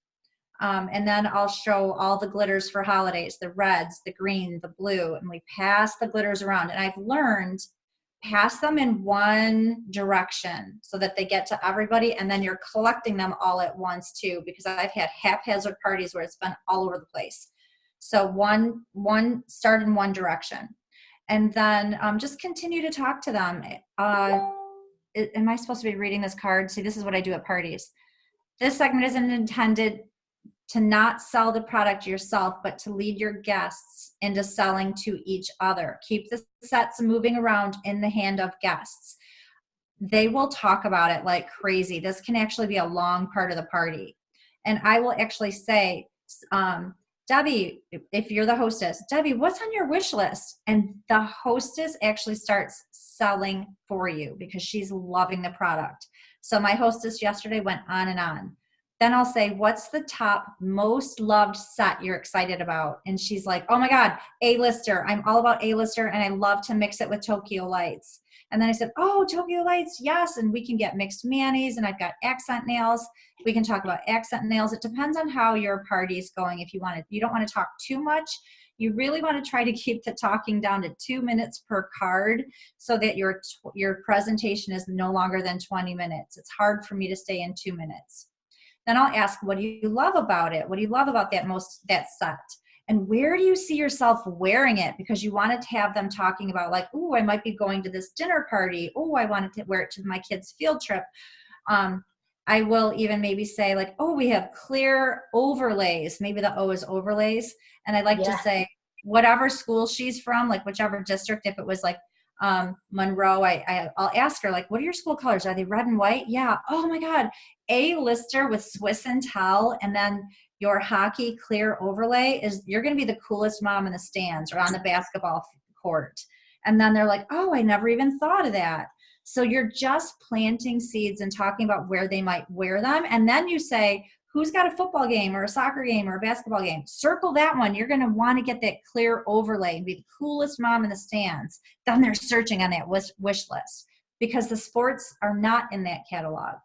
And then I'll show all the glitters for holidays, the reds, the green, the blue, and we pass the glitters around. And I've learned pass them in one direction so that they get to everybody, and then you're collecting them all at once too, because I've had haphazard parties where it's been all over the place. So one start in one direction, and then just continue to talk to them. Am I supposed to be reading this card? See, this is what I do at parties. This segment isn't intended to not sell the product yourself, but to lead your guests into selling to each other. Keep the sets moving around in the hand of guests. They will talk about it like crazy. This can actually be a long part of the party. And I will actually say, Debbie, if you're the hostess, Debbie, what's on your wish list? And the hostess actually starts selling for you because she's loving the product. So my hostess yesterday went on and on. Then I'll say, what's the top most loved set you're excited about? And she's like, oh my God, A-lister. I'm all about A-lister, and I love to mix it with Tokyo Lights. And then I said, oh, Tokyo Lights, yes. And we can get mixed manis, and I've got accent nails. We can talk about accent nails. It depends on how your party's going. If you don't want to talk too much. You really want to try to keep the talking down to 2 minutes per card so that your presentation is no longer than 20 minutes. It's hard for me to stay in 2 minutes. Then I'll ask, what do you love about it? What do you love about that set? And where do you see yourself wearing it? Because you want to have them talking about like, oh, I might be going to this dinner party. Oh, I wanted to wear it to my kid's field trip. I will even maybe say like, oh, we have clear overlays. Maybe the O is overlays. And I like to say whatever school she's from, like whichever district, if it was like Monroe, I'll ask her like, what are your school colors? Are they red and white? Yeah. Oh my God. A-lister with Swiss and Tell, and then your hockey clear overlay you're going to be the coolest mom in the stands or on the basketball court. And then they're like, oh, I never even thought of that. So you're just planting seeds and talking about where they might wear them. And then you say, who's got a football game or a soccer game or a basketball game? Circle that one. You're going to want to get that clear overlay and be the coolest mom in the stands. Then they're searching on that wish list because the sports are not in that catalog.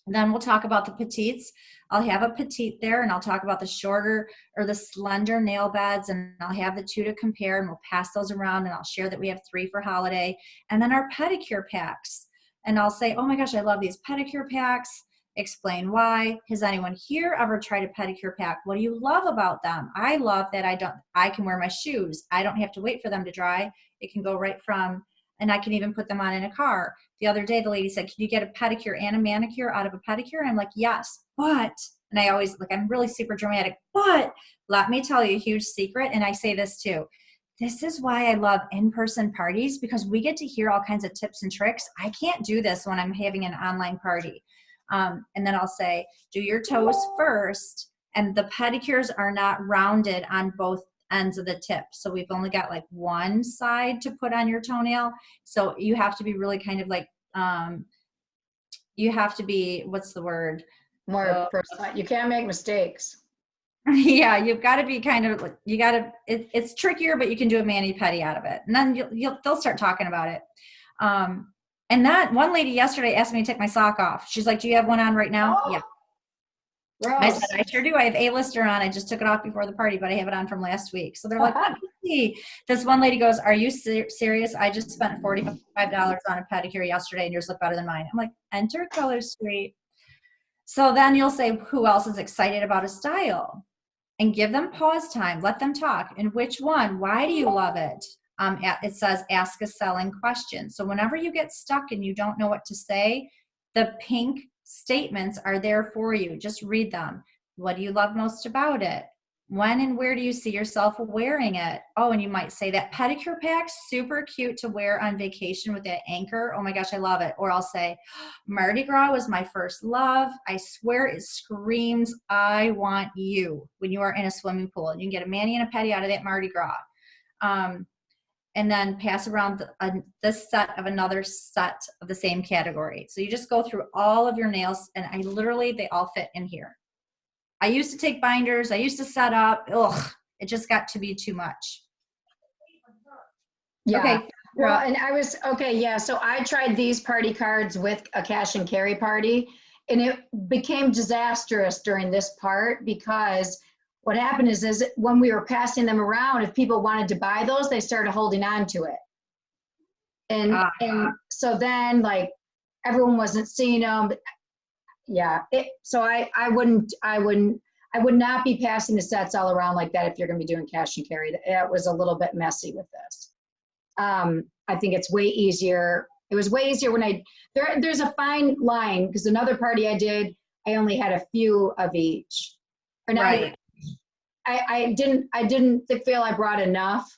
Then we'll talk about the petites. I'll have a petite there, and I'll talk about the shorter or the slender nail beds, and I'll have the two to compare, and we'll pass those around, and I'll share that we have 3 for holiday. And then our pedicure packs. And I'll say, oh my gosh, I love these pedicure packs. Explain why. Has anyone here ever tried a pedicure pack? What do you love about them? I love that I can wear my shoes. I don't have to wait for them to dry. It can go right from, and I can even put them on in a car. The other day, the lady said, can you get a pedicure and a manicure out of a pedicure? And I'm like, yes, but, and I always, like, I'm really super dramatic, but let me tell you a huge secret. And I say this too. This is why I love in-person parties, because we get to hear all kinds of tips and tricks. I can't do this when I'm having an online party. And then I'll say, do your toes first. And the pedicures are not rounded on both ends of the tip. So we've only got like one side to put on your toenail. So you have to be really kind of like, you have to be, what's the word? More personal. You can't make mistakes. Yeah, you've got to be kind of, you got to, it's trickier, but you can do a mani-pedi out of it. And then they'll start talking about it. And that one lady yesterday asked me to take my sock off. She's like, do you have one on right now? Oh, yeah. Gross. I said, I sure do. I have A-lister on. I just took it off before the party, but I have it on from last week. So they're like, let me see. This one lady goes, are you serious? I just spent $45 on a pedicure yesterday and yours look better than mine. I'm like, enter Color Street. So then you'll say, who else is excited about a style? And give them pause time. Let them talk. And which one? Why do you love it? It says, ask a selling question. So whenever you get stuck and you don't know what to say, the pink statements are there for you. Just read them. What do you love most about it? When and where do you see yourself wearing it? Oh, and you might say that pedicure pack, super cute to wear on vacation with that anchor. Oh my gosh, I love it. Or I'll say, Mardi Gras was my first love. I swear it screams, I want you when you are in a swimming pool. And you can get a mani and a pedi out of that Mardi Gras. And then pass around this set of another set of the same category. So you just go through all of your nails, and they all fit in here. I used to take binders. I used to set up. Ugh, it just got to be too much. Yeah. Okay. Well, and so I tried these party cards with a cash and carry party, And it became disastrous during this part because what happened is when we were passing them around, if people wanted to buy those, they started holding on to it. And so then like everyone wasn't seeing them. Yeah. So I would not be passing the sets all around like that if you're going to be doing cash and carry. It was a little bit messy with this. I think it's way easier. It was way easier when there's a fine line because another party I did, I only had a few of each. Or not, Right. I didn't feel I brought enough.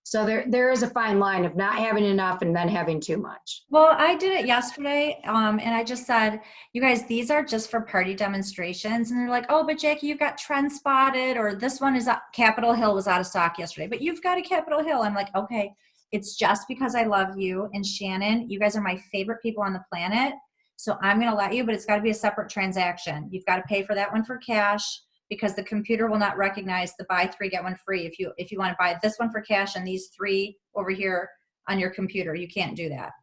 So there is a fine line of not having enough and then having too much. Well, I did it yesterday, and I just said, you guys, these are just for party demonstrations. And they're like, oh, but Jackie, you've got Trend Spotted, or this one is Capitol Hill was out of stock yesterday, but you've got a Capitol Hill. I'm like, okay, it's just because I love you and Shannon. You guys are my favorite people on the planet. So I'm going to let you, but it's got to be a separate transaction. You've got to pay for that one for cash, because the computer will not recognize the buy 3, get 1 free. If you want to buy this one for cash and these 3 over here on your computer, you can't do that.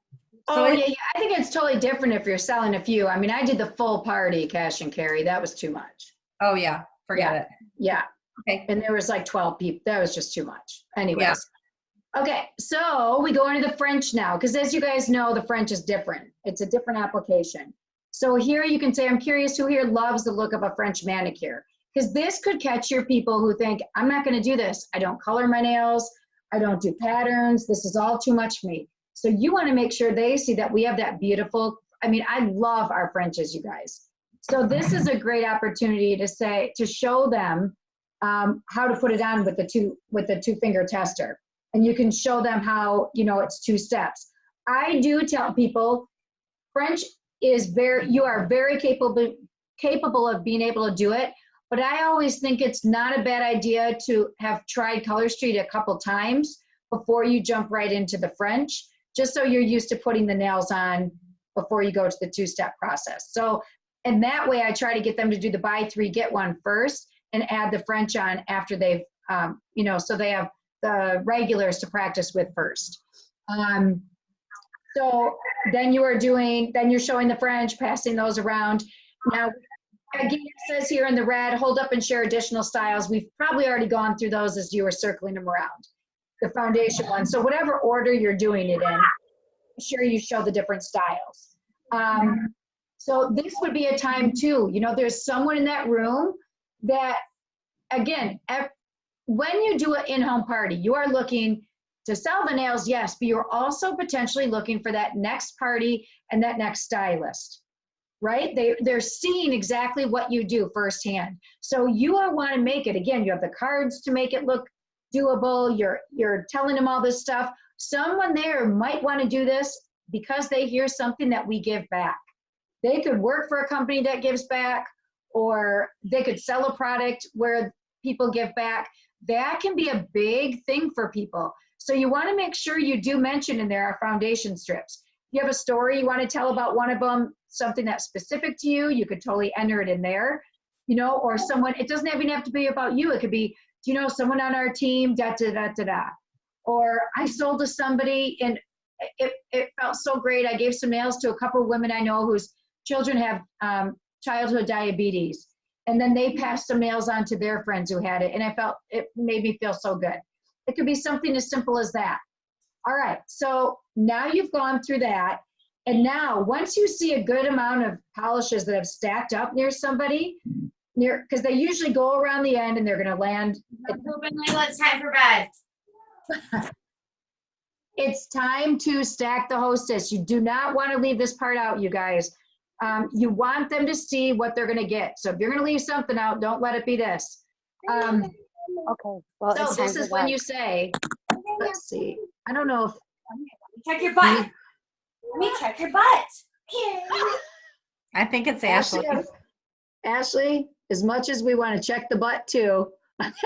So Yeah. I think it's totally different if you're selling a few. I mean, I did the full party cash and carry. That was too much. Oh yeah, forget it. Yeah. Okay. And there was like 12 people. That was just too much. Anyways. Yeah. Okay, so we go into the French now, because as you guys know, the French is different. It's a different application. So here you can say, I'm curious who here loves the look of a French manicure. Because this could catch your people who think, I'm not going to do this. I don't color my nails. I don't do patterns. This is all too much for me. So you want to make sure they see that we have that beautiful, I mean, I love our Frenches, you guys. So this is a great opportunity to show them how to put it on with the 2-finger tester. And you can show them how, it's 2 steps. I do tell people French is you are very capable of being able to do it. But I always think it's not a bad idea to have tried Color Street a couple times before you jump right into the French, just so you're used to putting the nails on before you go to the 2-step process. So, and that way I try to get them to do the buy 3, get 1 first and add the French on after they've, so they have the regulars to practice with first. So then you're showing the French, passing those around. Now, again, it says here in the red, hold up and share additional styles. We've probably already gone through those as you were circling them around. The foundation one. So whatever order you're doing it in, be sure you show the different styles. So this would be a time too. There's someone in that room that, again, when you do an in-home party, you are looking to sell the nails, yes, but you're also potentially looking for that next party and that next stylist. Right? They're seeing exactly what you do firsthand. So you want to make it, again, you have the cards to make it look doable. You're telling them all this stuff. Someone there might want to do this because they hear something that we give back. They could work for a company that gives back, or they could sell a product where people give back. That can be a big thing for people. So you want to make sure you do mention in there our foundation strips. If you have a story you want to tell about one of them, something that's specific to you, you could totally enter it in there, or someone, it doesn't even have to be about you. It could be, someone on our team, or I sold to somebody and it felt so great. I gave some nails to a couple of women I know whose children have childhood diabetes. And then they passed some nails on to their friends who had it. And it made me feel so good. It could be something as simple as that. All right, so now you've gone through that. And now, once you see a good amount of polishes that have stacked up near somebody, because they usually go around the end and they're going to land. It's time for bed. It's time to stack the hostess. You do not want to leave this part out, you guys. You want them to see what they're going to get. So if you're going to leave something out, don't let it be this. Okay. Well, So it's time this for is when bed. you say, let's see. I don't know if Check your butt. Let me check your butt. I think it's Ashley. Ashley, as much as we want to check the butt too, it's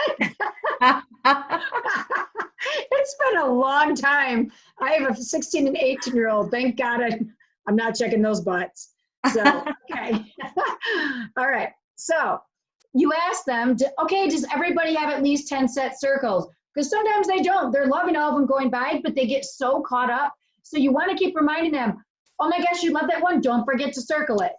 been a long time. I have a 16 and 18-year-old. Thank God I'm not checking those butts. So, okay. All right. So you ask them, okay, does everybody have at least 10 set circles? Because sometimes they don't. They're loving all of them going by, but they get so caught up. So you want to keep reminding them, oh my gosh, you love that one. Don't forget to circle it.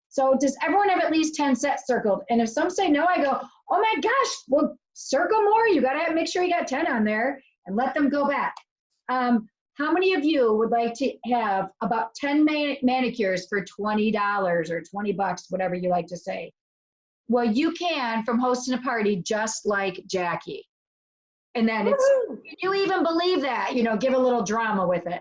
So does everyone have at least 10 sets circled? And if some say no, I go, oh my gosh, well, circle more. You got to make sure you got 10 on there and let them go back. How many of you would like to have about 10 manicures for $20 or 20 bucks, whatever you like to say? Well, you can from hosting a party just like Jackie. And then it's, can you even believe that? You know, give a little drama with it.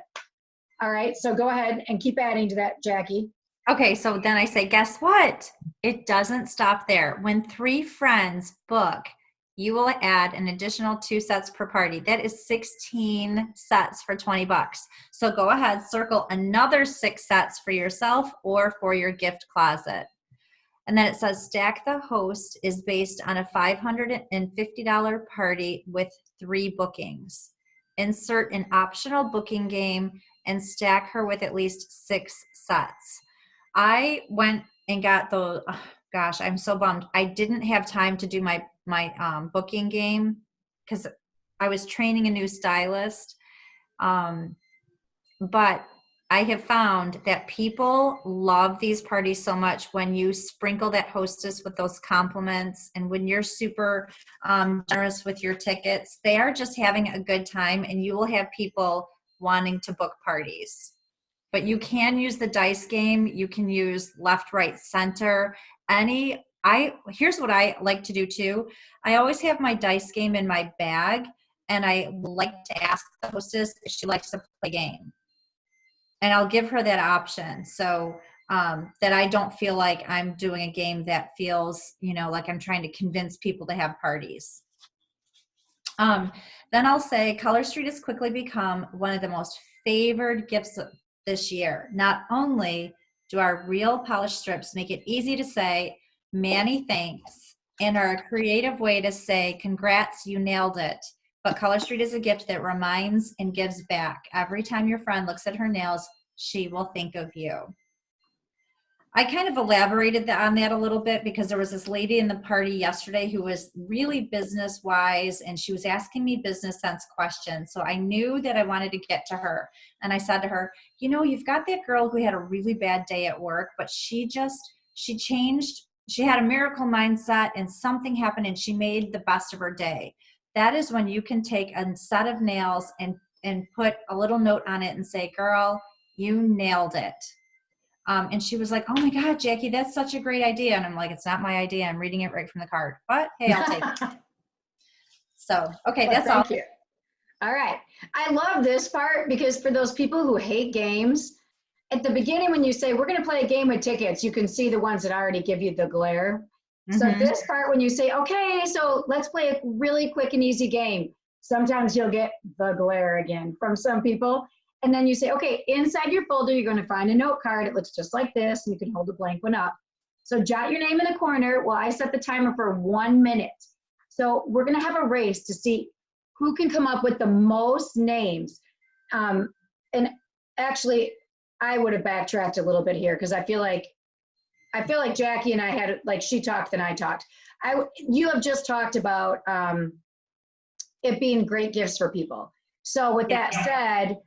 All right, so go ahead and keep adding to that, Jackie. Okay, so then I say, guess what? It doesn't stop there. When 3 friends book, you will add an additional 2 sets per party. That is 16 sets for 20 bucks. So go ahead, circle another 6 sets for yourself or for your gift closet. And then it says Stack the Host is based on a $550 party with 3 bookings. Insert an optional booking game and stack her with at least 6 sets. I went and got those. Oh, gosh, I'm so bummed. I didn't have time to do my booking game because I was training a new stylist. But I have found that people love these parties so much when you sprinkle that hostess with those compliments and when you're super generous with your tickets. They are just having a good time and you will have people wanting to book parties. But you can use the dice game. You can use left, right, center. Here's what I like to do too. I always have my dice game in my bag and I like to ask the hostess if she likes to play a game. And I'll give her that option so that I don't feel like I'm doing a game that feels, like I'm trying to convince people to have parties. Then I'll say Color Street has quickly become one of the most favored gifts this year. Not only do our real polished strips make it easy to say, Manny, thanks, and are a creative way to say, congrats, you nailed it. But Color Street is a gift that reminds and gives back. Every time your friend looks at her nails, she will think of you. I kind of elaborated on that a little bit because there was this lady in the party yesterday who was really business wise and she was asking me business sense questions. So I knew that I wanted to get to her. And I said to her, you've got that girl who had a really bad day at work, but she changed. She had a miracle mindset and something happened and she made the best of her day. That is when you can take a set of nails and put a little note on it and say, girl, you nailed it. And she was like, oh my God, Jackie, that's such a great idea. And I'm like, it's not my idea. I'm reading it right from the card. But hey, I'll take it. So, okay, that's all. Thank you. All right. I love this part because for those people who hate games, at the beginning when you say, we're going to play a game with tickets, you can see the ones that already give you the glare. So this part, when you say, okay, so let's play a really quick and easy game, sometimes you'll get the glare again from some people. And then you say, okay, inside your folder, you're going to find a note card. It looks just like this. And you can hold a blank one up. So jot your name in the corner. Well, I set the timer for 1 minute. So we're going to have a race to see who can come up with the most names. And actually, I would have backtracked a little bit here because I feel like Jackie and I had, like, she talked and I talked. You have just talked about it being great gifts for people. So with that said,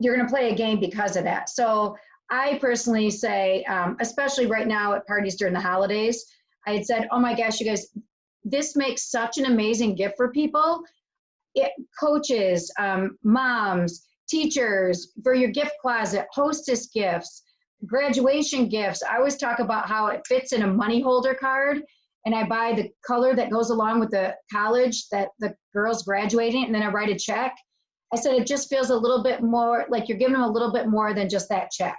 you're going to play a game because of that. So I personally say, especially right now at parties during the holidays, I had said, oh my gosh, you guys, this makes such an amazing gift for people. Coaches, moms, teachers, for your gift closet, hostess gifts, graduation gifts. I always talk about how it fits in a money holder card, and I buy the color that goes along with the college that the girl's graduating, and then I write a check. I said it just feels a little bit more like you're giving them a little bit more than just that check.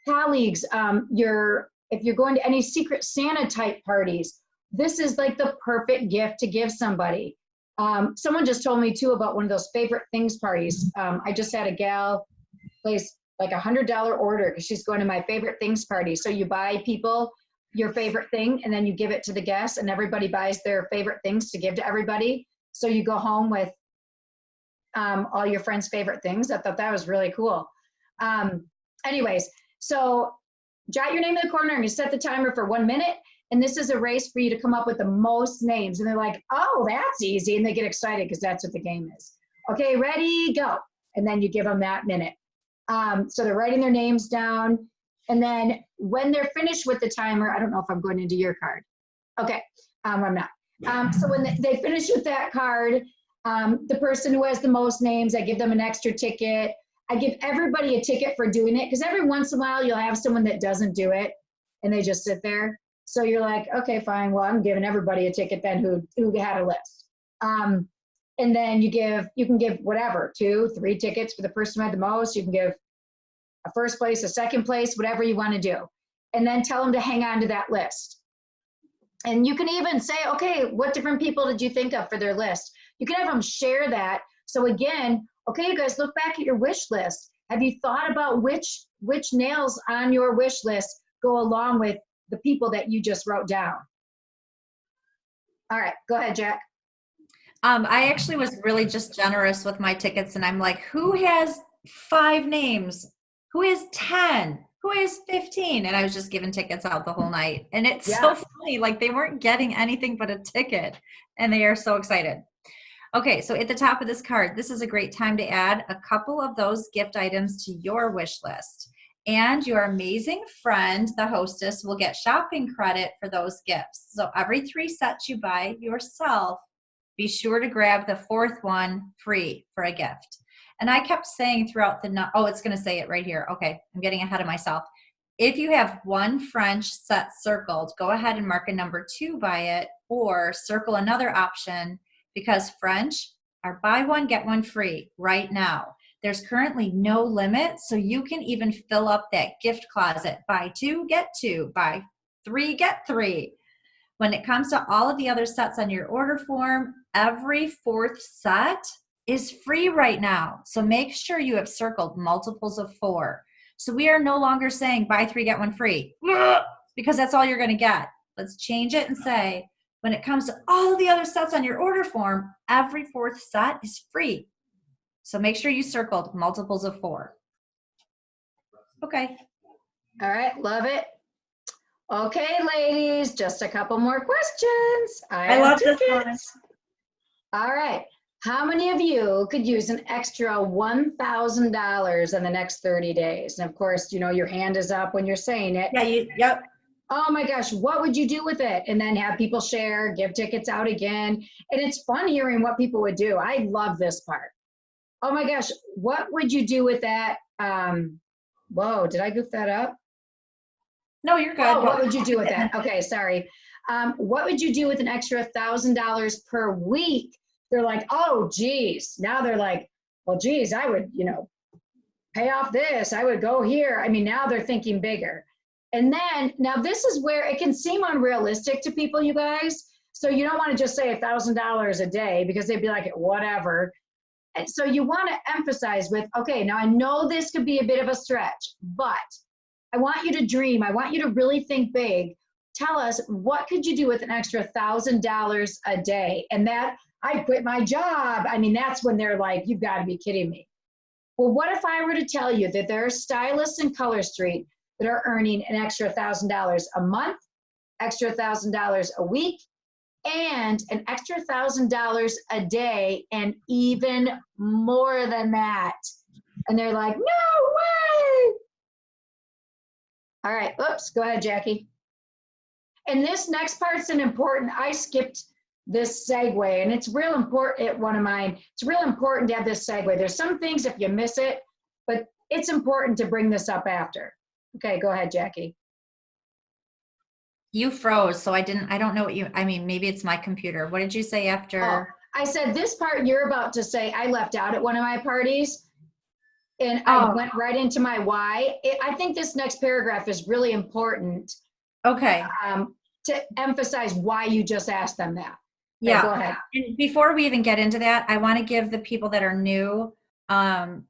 Colleagues, if you're going to any Secret Santa type parties, this is like the perfect gift to give somebody. Someone just told me too about one of those favorite things parties. I just had a gal place like $100 order because she's going to my favorite things party. So you buy people your favorite thing and then you give it to the guests and everybody buys their favorite things to give to everybody. So you go home with all your friends' favorite things. I thought that was really cool. Anyways, so jot your name in the corner and you set the timer for 1 minute. And this is a race for you to come up with the most names. And they're like, oh, that's easy. And they get excited because that's what the game is. Okay, ready, go. And then you give them that minute. So they're writing their names down. And then when they're finished with the timer, I don't know if I'm going into your card. Okay, I'm not. So when they finish with that card, the person who has the most names, I give them an extra ticket. I give everybody a ticket for doing it because every once in a while you'll have someone that doesn't do it and they just sit there. So you're like, okay, fine. Well, I'm giving everybody a ticket then who had a list. And then you can give whatever, 2, 3 tickets for the person who had the most. You can give a first place, a second place, whatever you want to do. And then tell them to hang on to that list. And you can even say, okay, what different people did you think of for their list? You can have them share that. So again, okay, you guys look back at your wish list. Have you thought about which nails on your wish list go along with the people that you just wrote down? All right, go ahead, Jack. I actually was really just generous with my tickets, and I'm like, who has 5 names? Who has 10? Who has 15? And I was just giving tickets out the whole night. And it's so funny, like they weren't getting anything but a ticket, and they are so excited. Okay, so at the top of this card, this is a great time to add a couple of those gift items to your wish list. And your amazing friend, the hostess, will get shopping credit for those gifts. So every 3 sets you buy yourself, be sure to grab the 4th one free for a gift. And I kept saying throughout it's going to say it right here. Okay, I'm getting ahead of myself. If you have one French set circled, go ahead and mark a number 2 by it, or circle another option, because French are buy one, get one free right now. There's currently no limit, so you can even fill up that gift closet. Buy 2, get 2. Buy 3, get 3. When it comes to all of the other sets on your order form, every 4th set is free right now. So make sure you have circled multiples of 4. So we are no longer saying buy 3, get 1 free, because that's all you're going to get. Let's change it and say, when it comes to all of the other sets on your order form, every 4th set is free. So make sure you circled multiples of 4. Okay. All right, love it. Okay, ladies, just a couple more questions. I love this one. All right. How many of you could use an extra $1,000 in the next 30 days? And of course, you know, your hand is up when you're saying it. Yeah, yep. Oh my gosh, what would you do with it? And then have people share, give tickets out again. And it's fun hearing what people would do. I love this part. Oh my gosh, what would you do with that? Whoa, did I goof that up? No, you're good. Oh, what would you do with that? Okay, sorry. What would you do with an extra $1,000 per week? They're like, oh, geez. Now they're like, well, geez, I would, pay off this. I would go here. I mean, now they're thinking bigger. And then, now this is where it can seem unrealistic to people, you guys. So you don't want to just say $1,000 a day because they'd be like, whatever. And so you want to emphasize with, okay, now I know this could be a bit of a stretch, but I want you to dream. I want you to really think big. Tell us, what could you do with an extra $1,000 a day? And that, I quit my job. I mean, that's when they're like, you've got to be kidding me. Well, what if I were to tell you that there are stylists in Color Street that are earning an extra $1,000 a month, extra $1,000 a week, and an extra $1,000 a day, and even more than that? And they're like, no way. All right, oops, go ahead, Jackie. And this next part's an important, I skipped this segue, and it's real important, one of mine, it's real important to have this segue. There's some things if you miss it, but it's important to bring this up after. Okay, go ahead, Jackie. You froze, so I don't know what maybe it's my computer. What did you say after? Oh, I said this part you're about to say I left out at one of my parties, and I went right into my why. I think this next paragraph is really important. Okay. To emphasize why you just asked them that. Okay, Yeah. go ahead. And before we even get into that, I want to give the people that are new, I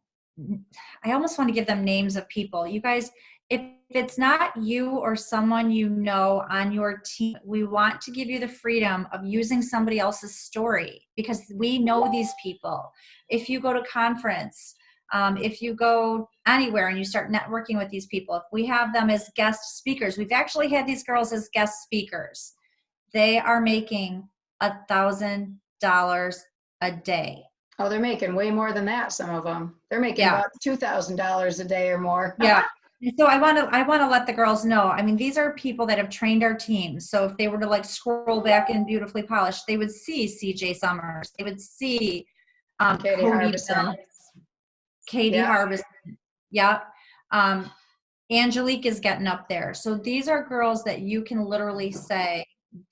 almost want to give them names of people. You guys, if it's not you or someone you know on your team, we want to give you the freedom of using somebody else's story because we know these people. If you go to conference, if you go anywhere and you start networking with these people, if we have them as guest speakers, we've actually had these girls as guest speakers. They are making $1,000 a day. Oh, they're making way more than that, some of them. They're making about $2,000 a day or more. Yeah. So I want to let the girls know. I mean, these are people that have trained our teams. So if they were to like scroll back in Beautifully Polished, they would see CJ Summers. They would see Katie Cody Harbison. Mills, Katie Yeah. Harbison. Yep. Angelique is getting up there. So these are girls that you can literally say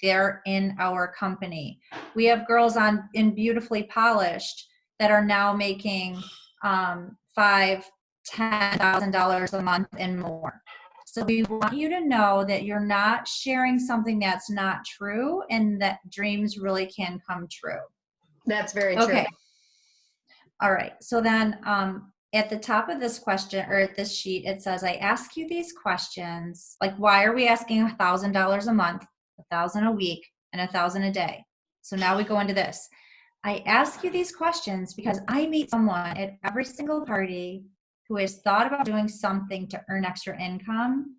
they're in our company. We have girls in Beautifully Polished that are now making $5,000-$10,000 a month and more. So we want you to know that you're not sharing something that's not true, and that dreams really can come true. That's very true. Okay. All right. So then at the top of this question, or at this sheet, it says, I ask you these questions, like, why are we asking $1,000 a month, $1,000 a week, and $1,000 a day? So now we go into this. I ask you these questions because I meet someone at every single party who has thought about doing something to earn extra income,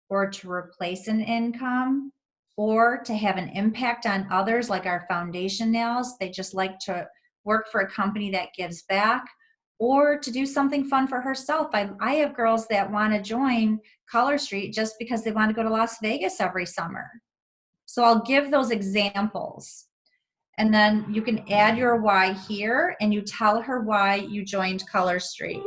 or to replace an income, or to have an impact on others, like our foundation nails. They just like to work for a company that gives back, or to do something fun for herself. I have girls that want to join Color Street just because they want to go to Las Vegas every summer. So I'll give those examples. And then you can add your why here, and you tell her why you joined Color Street.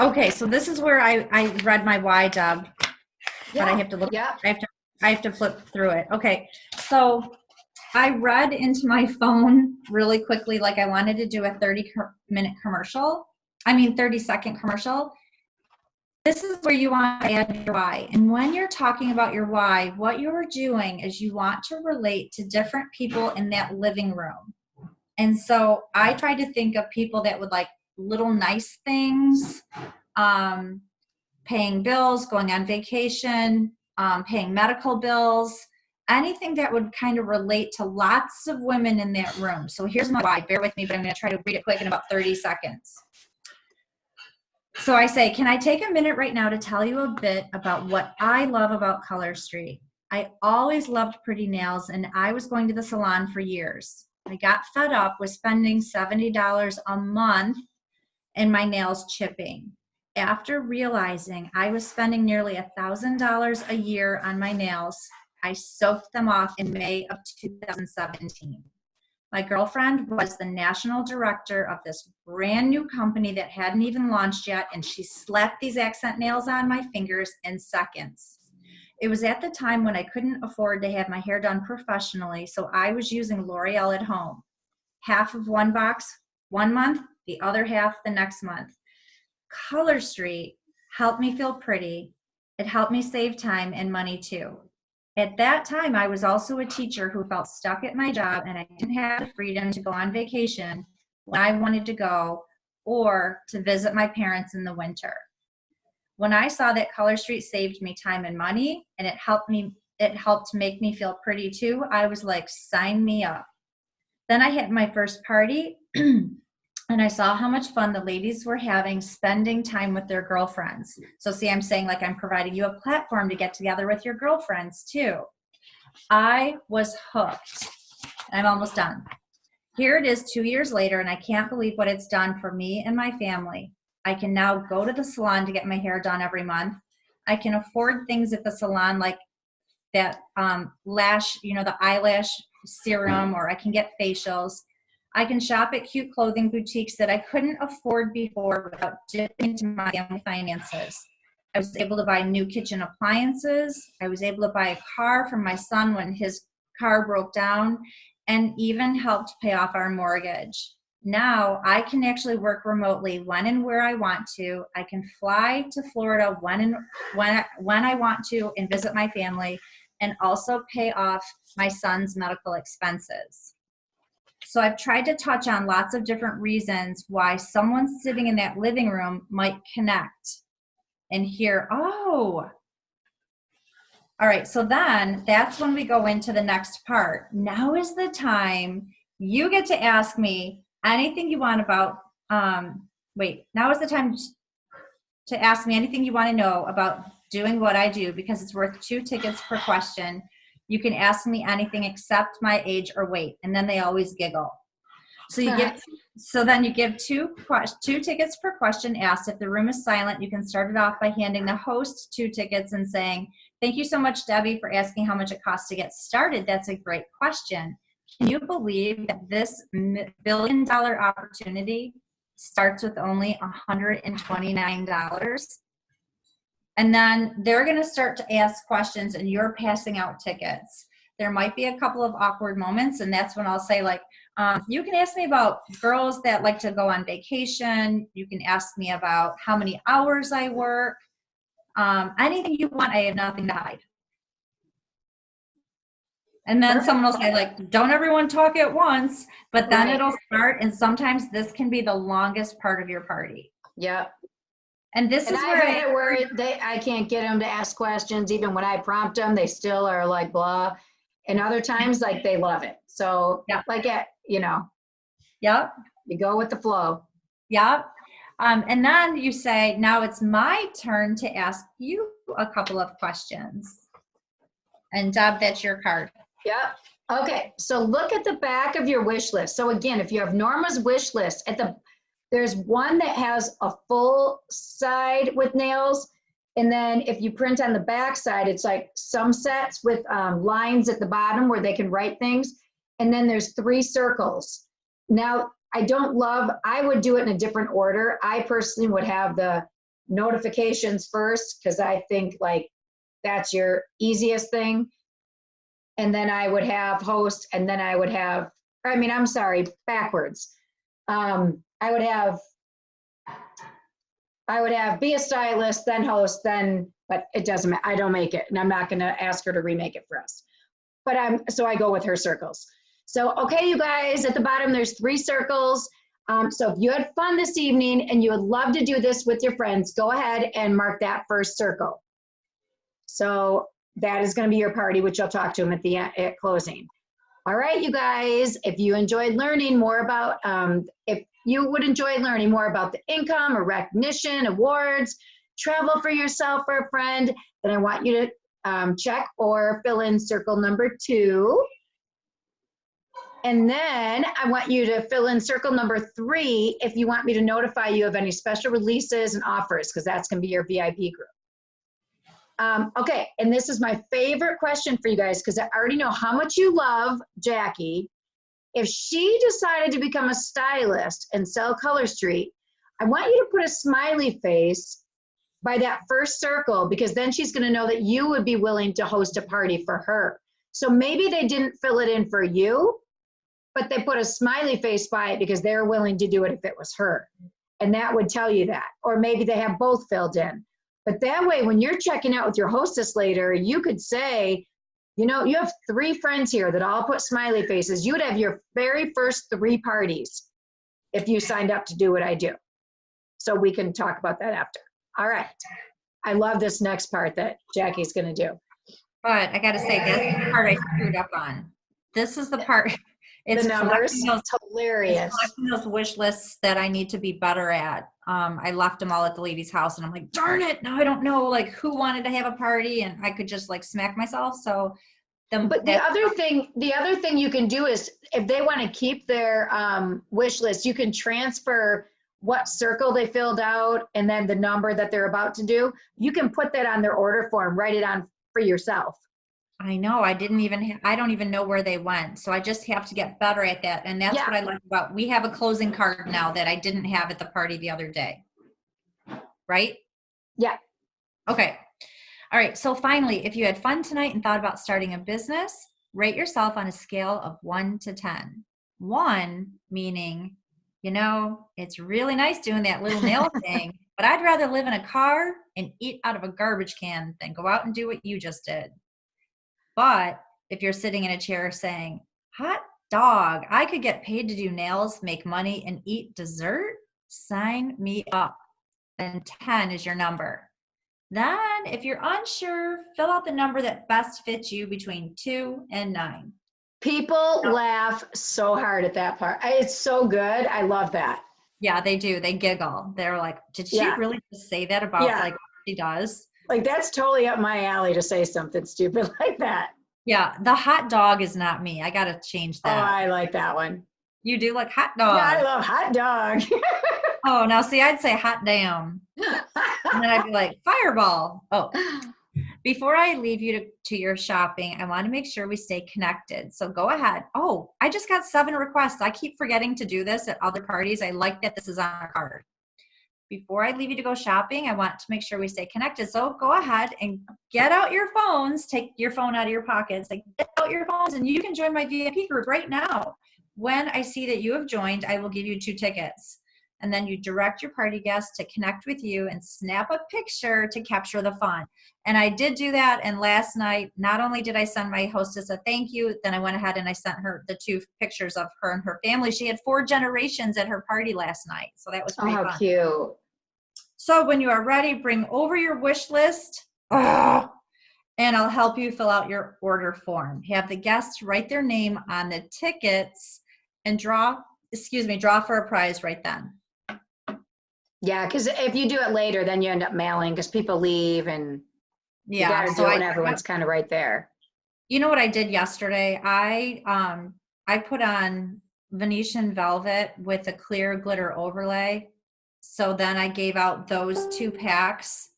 Okay, so this is where I read my why, Deb, but I have to look. Yeah. I have to flip through it. Okay, so I read into my phone really quickly, like I wanted to do a 30-second commercial. This is where you want to add your why. And when you're talking about your why, what you're doing is you want to relate to different people in that living room. And so I try to think of people that would like little nice things, paying bills, going on vacation, paying medical bills, anything that would kind of relate to lots of women in that room. So here's my why. Bear with me, but I'm going to try to read it quick in about 30 seconds. So I say, can I take a minute right now to tell you a bit about what I love about Color Street? I always loved pretty nails, and I was going to the salon for years. I got fed up with spending $70 a month and my nails chipping. After realizing I was spending nearly $1,000 a year on my nails, I soaked them off in May of 2017. My girlfriend was the national director of this brand new company that hadn't even launched yet, and she slapped these accent nails on my fingers in seconds. It was at the time when I couldn't afford to have my hair done professionally, so I was using L'Oreal at home. Half of one box 1 month, the other half the next month. Color Street helped me feel pretty. It helped me save time and money too. At that time, I was also a teacher who felt stuck at my job, and I didn't have the freedom to go on vacation when I wanted to go, or to visit my parents in the winter. When I saw that Color Street saved me time and money, and it helped make me feel pretty too, I was like, sign me up. Then I hit my first party and I saw how much fun the ladies were having spending time with their girlfriends. So see, I'm saying like I'm providing you a platform to get together with your girlfriends too. I was hooked. I'm almost done. Here it is 2 years later, and I can't believe what it's done for me and my family. I can now go to the salon to get my hair done every month. I can afford things at the salon like that lash, the eyelash serum, or I can get facials. I can shop at cute clothing boutiques that I couldn't afford before without dipping into my family finances. I was able to buy new kitchen appliances. I was able to buy a car for my son when his car broke down, and even helped pay off our mortgage. Now I can actually work remotely when and where I want to. I can fly to Florida when I want to and visit my family, and also pay off my son's medical expenses. So I've tried to touch on lots of different reasons why someone sitting in that living room might connect and hear, oh. All right, so then that's when we go into the next part. Now is the time you get to ask me anything you want about, now is the time to ask me anything you want to know about doing what I do, because it's worth 2 tickets per question. You can ask me anything except my age or weight, and then they always giggle. So then you give two tickets per question asked. If the room is silent, you can start it off by handing the host 2 tickets and saying, "Thank you so much, Debbie, for asking how much it costs to get started. That's a great question. Can you believe that this billion-dollar opportunity starts with only $129? And then they're going to start to ask questions and you're passing out tickets. There might be a couple of awkward moments, and that's when I'll say, like, you can ask me about girls that like to go on vacation. You can ask me about how many hours I work. Anything you want, I have nothing to hide. And then someone will say, like, don't everyone talk at once, but then Right. it'll start, and sometimes this can be the longest part of your party. Yep. And this And is I've where had it where I can't get them to ask questions. Even when I prompt them, they still are like blah. And other times, like, they love it. So Yeah. like, Yep. you go with the flow. Yep. And then you say, now it's my turn to ask you a couple of questions. And Deb, that's your card. Yep. Okay. So look at the back of your wish list. So again, if you have Norma's wish list, there's one that has a full side with nails. And then if you print on the back side, it's like some sets with lines at the bottom where they can write things. And then there's 3 circles. Now, I would do it in a different order. I personally would have the notifications first because I think like that's your easiest thing. And then I would have host, and then I would have, backwards. I would have be a stylist, then host, but it doesn't matter. I don't make it, and I'm not going to ask her to remake it for us. But so I go with her circles. So, okay, you guys, at the bottom, there's 3 circles. So if you had fun this evening and you would love to do this with your friends, go ahead and mark that first circle. So that is going to be your party, which I'll talk to them at closing. All right, you guys, if you enjoyed learning more about, if you would enjoy learning more about the income or recognition, awards, travel for yourself or a friend, then I want you to check or fill in circle number 2. And then I want you to fill in circle number 3 if you want me to notify you of any special releases and offers, because that's going to be your VIP group. Okay, and this is my favorite question for you guys, because I already know how much you love Jackie. If she decided to become a stylist and sell Color Street, I want you to put a smiley face by that first circle, because then she's going to know that you would be willing to host a party for her. So maybe they didn't fill it in for you, but they put a smiley face by it because they're willing to do it if it was her. And that would tell you that. Or maybe they have both filled in. But that way, when you're checking out with your hostess later, you could say, you know, you have 3 friends here that all put smiley faces. You would have your very first 3 parties if you signed up to do what I do. So we can talk about that after. All right. I love this next part that Jackie's going to do. But I got to say, that's the part I screwed up on. This is the part. It's the numbers, collecting those, it's hilarious. it's collecting those wish lists that I need to be better at. I left them all at the lady's house, and I'm like, darn it, now I don't know like who wanted to have a party, and I could just like smack myself. So, But the other thing you can do is if they want to keep their wish list, you can transfer what circle they filled out and then the number that they're about to do. You can put that on their order form, write it on for yourself. I know I don't even know where they went. So I just have to get better at that. And that's what I like about, we have a closing card now that I didn't have at the party the other day. Right? Yeah. Okay. All right. So finally, if you had fun tonight and thought about starting a business, rate yourself on a scale of 1 to 10. 1 meaning, you know, it's really nice doing that little nail thing, but I'd rather live in a car and eat out of a garbage can than go out and do what you just did. But if you're sitting in a chair saying, hot dog, I could get paid to do nails, make money, and eat dessert, sign me up. Then 10 is your number. Then if you're unsure, fill out the number that best fits you between 2 and 9. People laugh so hard at that part. It's so good. I love that. Yeah, they do. They giggle. They're like, did she really just say that about like what she does? Like, that's totally up my alley to say something stupid like that. Yeah, the hot dog is not me. I got to change that. Oh, I like that one. You do like hot Yeah, I dog. love hot dog. Oh, now see, I'd say hot damn. And then I'd be like, fireball. Oh, before I leave you to your shopping, I want to make sure we stay connected. So go ahead. Oh, I just got 7 requests. I keep forgetting to do this at other parties. I like that this is on our card. Before I leave you to go shopping, I want to make sure we stay connected. So go ahead and get out your phones. Take your phone out of your pockets. Like, get out your phones and you can join my VIP group right now. When I see that you have joined, I will give you 2 tickets. And then you direct your party guests to connect with you and snap a picture to capture the fun. And I did do that. And last night, not only did I send my hostess a thank you, then I went ahead and I sent her the 2 pictures of her and her family. She had 4 generations at her party last night. So that was Oh, pretty how fun. cute. So when you are ready, bring over your wish list. And I'll help you fill out your order form. Have the guests write their name on the tickets and draw for a prize right then. Yeah, because if you do it later, then you end up mailing because people leave and you got to do it when everyone's kind of right there. You know what I did yesterday? I put on Venetian velvet with a clear glitter overlay. So then I gave out those 2 packs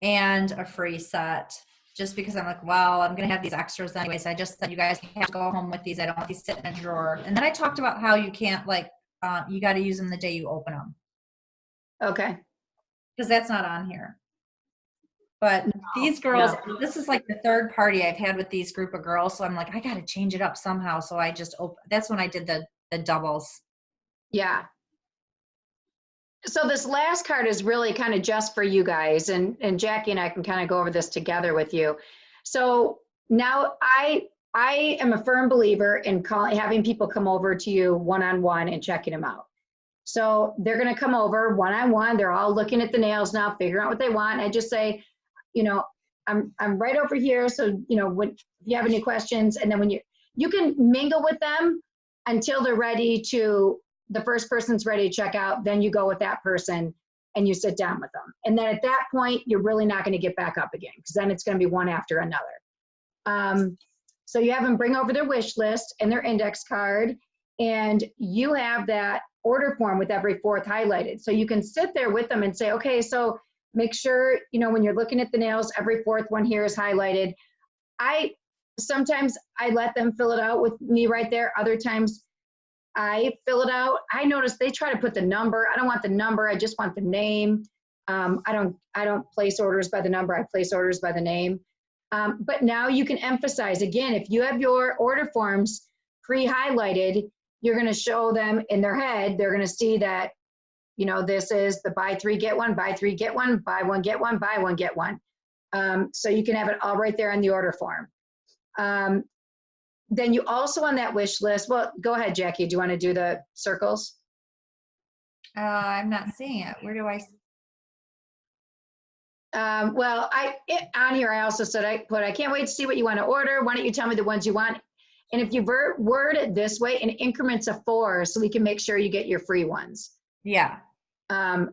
and a free set just because I'm like, well, I'm going to have these extras anyways. I just said you guys have to go home with these. I don't want these sitting in a drawer. And then I talked about how you can't you got to use them the day you open them. Okay. Because that's not on here. But these girls, this is like the 3rd party I've had with these group of girls. So I'm like, I got to change it up somehow. So I just that's when I did the doubles. Yeah. So this last card is really kind of just for you guys, and Jackie and I can kind of go over this together with you. So now I am a firm believer in having people come over to you one-on-one and checking them out. So they're going to come over one-on-one. They're all looking at the nails now, figuring out what they want. I just say, I'm right over here. So, when you have any questions, and then when you can mingle with them until they're ready to, the first person's ready to check out, then you go with that person and you sit down with them. And then at that point, you're really not going to get back up again because then it's going to be one after another. So you have them bring over their wish list and their index card, and you have that order form with every 4th highlighted. So you can sit there with them and say, okay, so make sure, when you're looking at the nails, every 4th one here is highlighted. Sometimes I let them fill it out with me right there. Other times I fill it out. I notice they try to put the number. I don't want the number. I just want the name. I don't place orders by the number. I place orders by the name. But now you can emphasize, again, if you have your order forms pre-highlighted, you're going to show them in their head. They're going to see that, this is the buy 3, get 1, buy 3, get 1, buy 1, get 1, buy 1, get 1. So you can have it all right there on the order form. Then you also on that wish list, well, go ahead, Jackie. Do you want to do the circles? I'm not seeing it. Where do I? Well, on here, I also said, I can't wait to see what you want to order. Why don't you tell me the ones you want? And if you word it this way in increments of 4, so we can make sure you get your free ones. Yeah.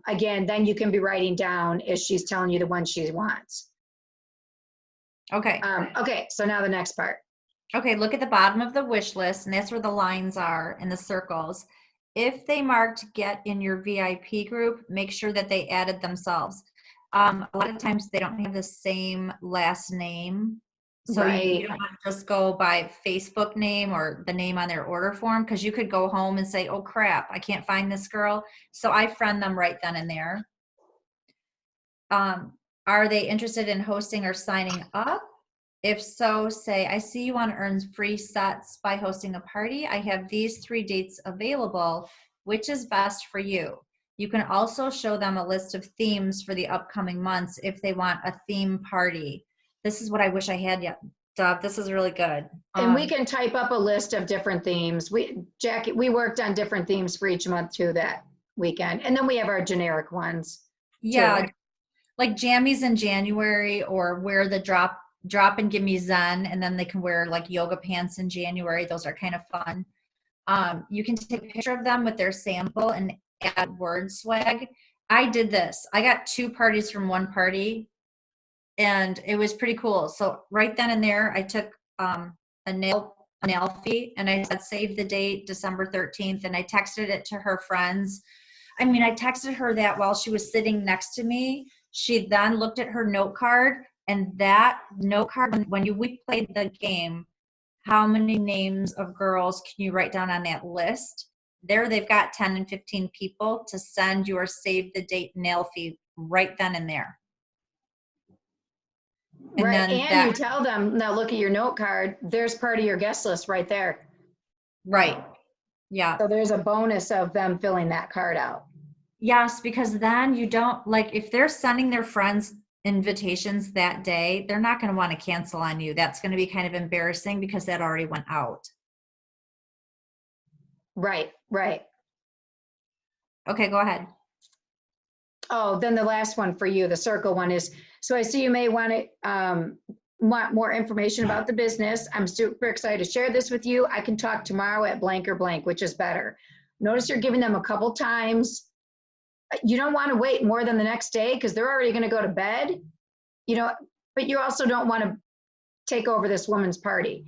Again, then you can be writing down if she's telling you the one she wants. Okay. Okay, so now the next part. Okay, look at the bottom of the wish list, and that's where the lines are and the circles. If they marked get in your VIP group, make sure that they added themselves. A lot of times they don't have the same last name. So you don't want to just go by Facebook name or the name on their order form, because you could go home and say, oh crap, I can't find this girl. So I friend them right then and there. Are they interested in hosting or signing up? If so, say, I see you want to earn free sets by hosting a party. I have these 3 dates available. Which is best for you? You can also show them a list of themes for the upcoming months if they want a theme party. This is what I wish I had yet. Deb, this is really good. And we can type up a list of different themes. Jackie, we worked on different themes for each month too that weekend. And then we have our generic ones. Yeah, like jammies in January, or wear the drop and give me Zen, and then they can wear like yoga pants in January. Those are kind of fun. You can take a picture of them with their sample and add word swag. I did this. I got 2 parties from one party, and it was pretty cool. So right then and there, I took a nail a nail fee, and I said, save the date, December 13th, and I texted it to her friends. I mean, I texted her that while she was sitting next to me. She then looked at her note card, and that note card, when we played the game, how many names of girls can you write down on that list? There, they've got 10 and 15 people to send your save the date nail fee right then and there. And Right, then and that- you tell them, now look at your note card, there's part of your guest list right there. Right. Yeah. So there's a bonus of them filling that card out. Yes, because then you don't, like, if they're sending their friends invitations that day, they're not going to want to cancel on you. That's going to be kind of embarrassing because that already went out. Right, right. Okay, go ahead. Oh, then the last one for you, the circle one is, so I see you may want to, want more information about the business. I'm super excited to share this with you. I can talk tomorrow at blank or blank, which is better. Notice you're giving them a couple times. You don't want to wait more than the next day because they're already going to go to bed, you know, but you also don't want to take over this woman's party.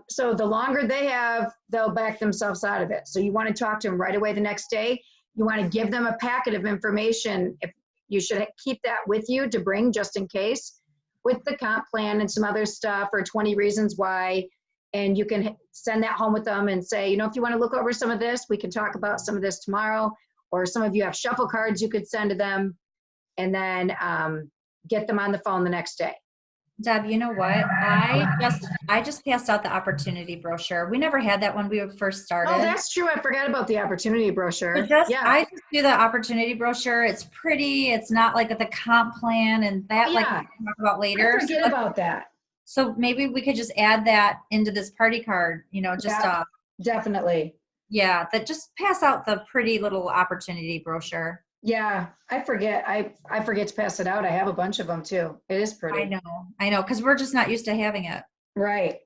So the longer they have, they'll back themselves out of it. So you want to talk to them right away the next day. You want to give them a packet of information. If you should keep that with you to bring just in case, with the comp plan and some other stuff, or 20 reasons why. And you can send that home with them and say, you know, if you want to look over some of this, we can talk about some of this tomorrow. Or some of you have shuffle cards you could send to them, and then get them on the phone the next day. Deb, you know what? I just passed out the opportunity brochure. We never had that when we first started. Oh, that's true. I forgot about the opportunity brochure. I just do the opportunity brochure. It's pretty. It's not like the comp plan and that like we can talk about later. I forget about that. So maybe we could just add that into this party card, you know, just definitely. Yeah, that just pass out the pretty little opportunity brochure. Yeah, I forget. I forget to pass it out. I have a bunch of them too. It is pretty. I know, because we're just not used to having it. Right.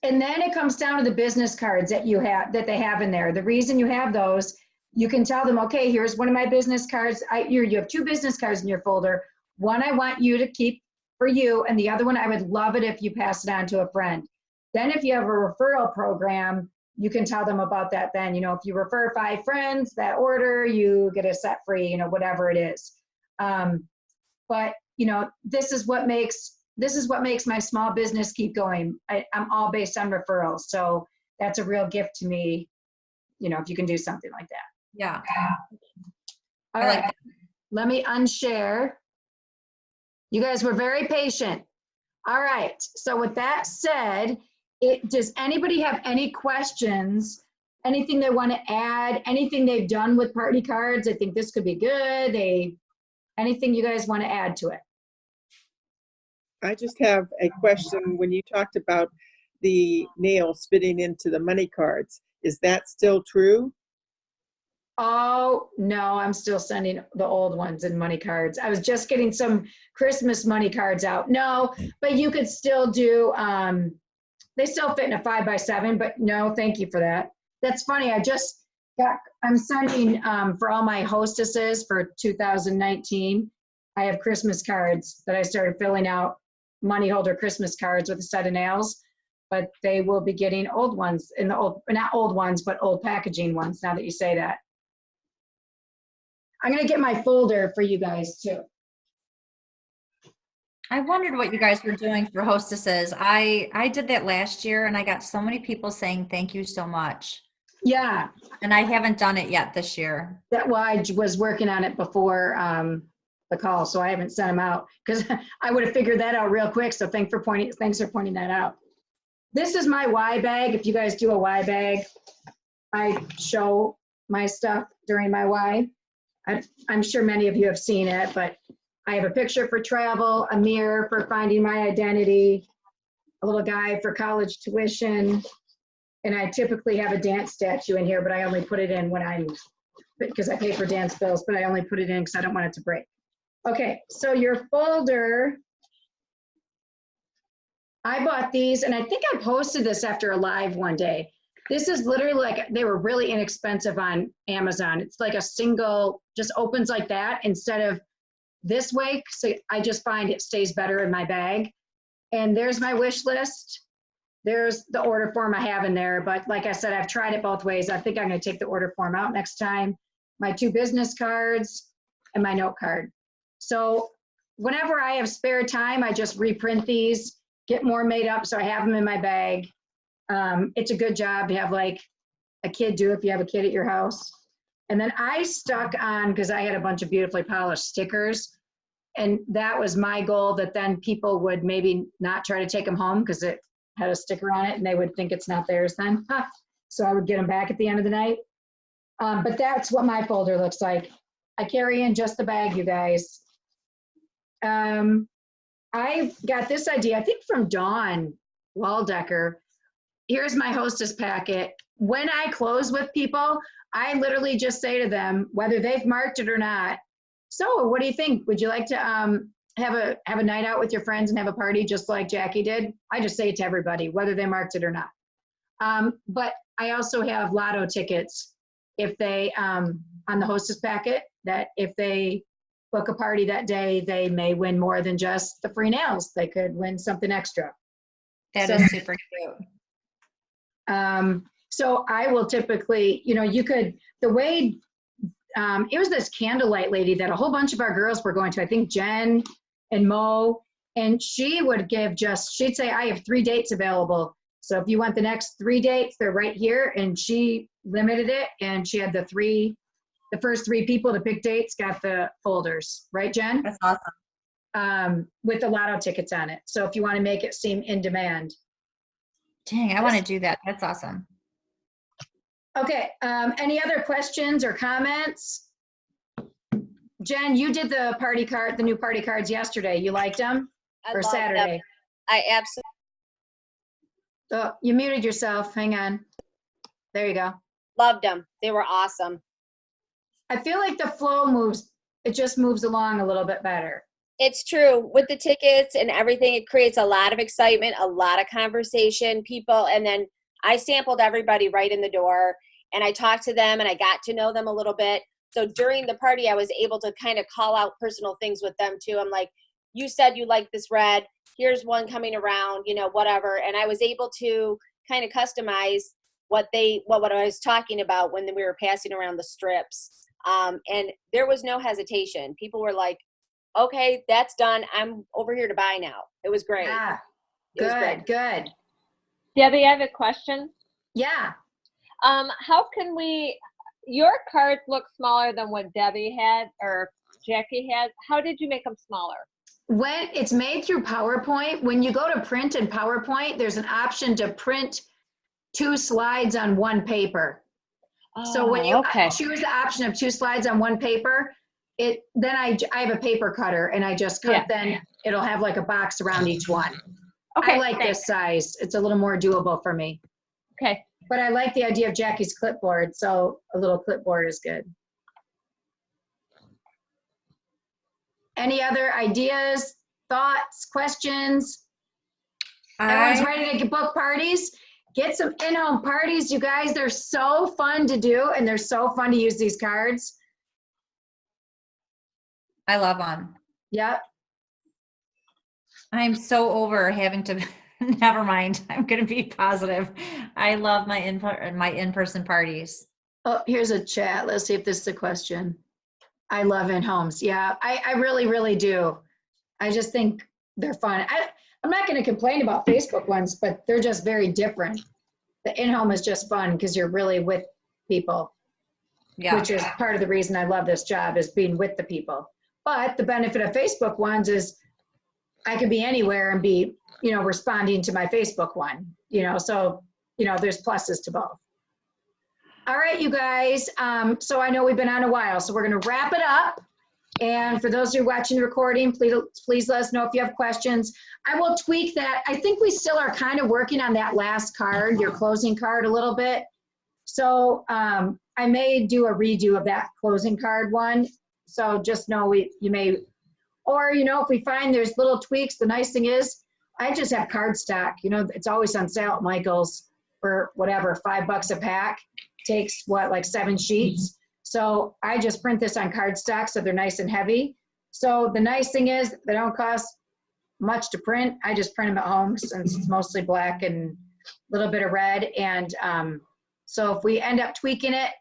And then it comes down to the business cards that you have, that they have in there. The reason you have those, you can tell them, okay, here's one of my business cards. You have 2 business cards in your folder. One I want you to keep for you, and the other one I would love it if you pass it on to a friend. Then if you have a referral program, you can tell them about that then. You know, if you refer 5 friends, that order, you get a set free, you know, whatever it is. But, you know, this is what makes my small business keep going. I'm all based on referrals. So that's a real gift to me, you know, if you can do something like that. Yeah. All right. Let me unshare. You guys were very patient. All right. So with that said, does anybody have any questions? Anything they want to add? Anything they've done with party cards? I think this could be good. Anything you guys want to add to it? I just have a question. When you talked about the nails fitting into the money cards, is that still true? Oh, no, I'm still sending the old ones in money cards. I was just getting some Christmas money cards out. No, but you could still do, they still fit in a 5x7, but no, thank you for that. That's funny. I'm sending for all my hostesses for 2019. I have Christmas cards that I started filling out, money holder Christmas cards with a set of nails, but they will be getting old ones in the old, not old ones, but old packaging ones now that you say that. I'm going to get my folder for you guys too. I wondered what you guys were doing for hostesses. I did that last year and I got so many people saying thank you so much. Yeah. And I haven't done it yet this year. Well, I was working on it before the call, so I haven't sent them out because I would have figured that out real quick. So thanks for pointing that out. This is my Y bag. If you guys do a Y bag, I show my stuff during my Y. I'm sure many of you have seen it, but I have a picture for travel, a mirror for finding my identity, a little guide for college tuition, and I typically have a dance statue in here, but I only put it in because I pay for dance bills, but I only put it in because I don't want it to break. Okay, so your folder, I bought these, and I think I posted this after a live one day. This is literally like, they were really inexpensive on Amazon. It's like a single, just opens like that instead of this way. So I just find it stays better in my bag. And there's my wish list. there's the order form I have in there. But like I said, I've tried it both ways. I think I'm going to take the order form out next time. My 2 business cards and my note card. So whenever I have spare time, I just reprint these, get more made up so I have them in my bag. It's a good job to have like a kid do if you have a kid at your house. And then I stuck on, because I had a bunch of beautifully polished stickers, and that was my goal, that then people would maybe not try to take them home because it had a sticker on it and they would think it's not theirs then. So I would get them back at the end of the night. But that's what my folder looks like. I carry in just the bag, you guys. I got this idea, I think from Dawn Waldecker. Here's my hostess packet. When I close with people, I literally just say to them, whether they've marked it or not, so what do you think? Would you like to have a night out with your friends and have a party just like Jackie did? I just say it to everybody, whether they marked it or not. But I also have lotto tickets if they, on the hostess packet, that if they book a party that day, they may win more than just the free nails. They could win something extra. That So- is super cute. So I will typically, you could, the way, it was this candlelight lady that a whole bunch of our girls were going to, I think Jen and Mo, and she would give she'd say, I have 3 dates available. So if you want the next 3 dates, they're right here. And she limited it, and she had the first 3 people to pick dates got the folders, right, Jen? That's awesome. With the lotto tickets on it. So if you want to make it seem in demand. Dang, I want to do that. That's awesome. Okay, any other questions or comments? Jen, you did the new party cards yesterday. You liked them? I Or loved them. Saturday? I absolutely Oh, you muted yourself. Hang on. There you go. loved them. They were awesome. I feel like the flow it just moves along a little bit better. It's true. With the tickets and everything, it creates a lot of excitement, a lot of conversation, people. And then I sampled everybody right in the door, and I talked to them, and I got to know them a little bit. So during the party, I was able to kind of call out personal things with them too. I'm like, you said you like this red. Here's one coming around, whatever. And I was able to kind of customize what I was talking about when we were passing around the strips. And there was no hesitation. People were like, okay, that's done. I'm over here to buy now. It was great. Yeah, It was great. good. Debbie, I have a question. Yeah. How can your cards look smaller than what Debbie had or Jackie had. How did you make them smaller? When it's made through PowerPoint, when you go to print in PowerPoint, there's an option to print 2 slides on 1 paper. So when you choose the option of 2 slides on 1 paper, then I have a paper cutter and I just cut, then it'll have like a box around each one. Okay, I like this size. It's a little more doable for me. Okay. But I like the idea of Jackie's clipboard, so a little clipboard is good. Any other ideas, thoughts, questions? Everyone's ready to book parties? Get some in-home parties, you guys. They're so fun to do, and they're so fun to use these cards. I love them. Yep. I'm so over having to, never mind. I'm going to be positive. I love my in-person parties. Oh, here's a chat. Let's see if this is a question. I love in-homes. Yeah, I really, really do. I just think they're fun. I'm not going to complain about Facebook ones, but they're just very different. The in-home is just fun because you're really with people, which is part of the reason I love this job, is being with the people. But the benefit of Facebook ones is I could be anywhere and be, responding to my Facebook one, so, there's pluses to both. All right, you guys. So I know we've been on a while, so we're going to wrap it up. And for those who are watching the recording, please let us know if you have questions. I will tweak that. I think we still are kind of working on that last card, your closing card, a little bit. So I may do a redo of that closing card one. So just know you may, or, if we find there's little tweaks, the nice thing is I just have card stock. It's always on sale at Michael's for whatever, $5 a pack. Takes like 7 sheets. So I just print this on cardstock so they're nice and heavy. So the nice thing is they don't cost much to print. I just print them at home since it's mostly black and little bit of red. And so if we end up tweaking it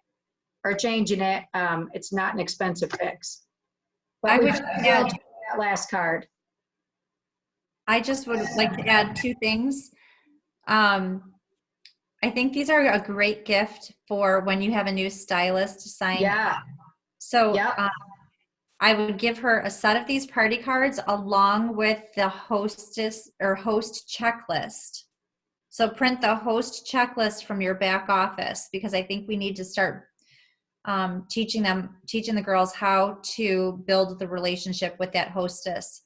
or changing it, it's not an expensive fix. But I we would could add- build that last card. I just would like to add two things. I think these are a great gift for when you have a new stylist sign Yeah. up. So Yep. I would give her a set of these party cards along with the hostess or host checklist. So print the host checklist from your back office, because I think we need to start teaching the girls how to build the relationship with that hostess.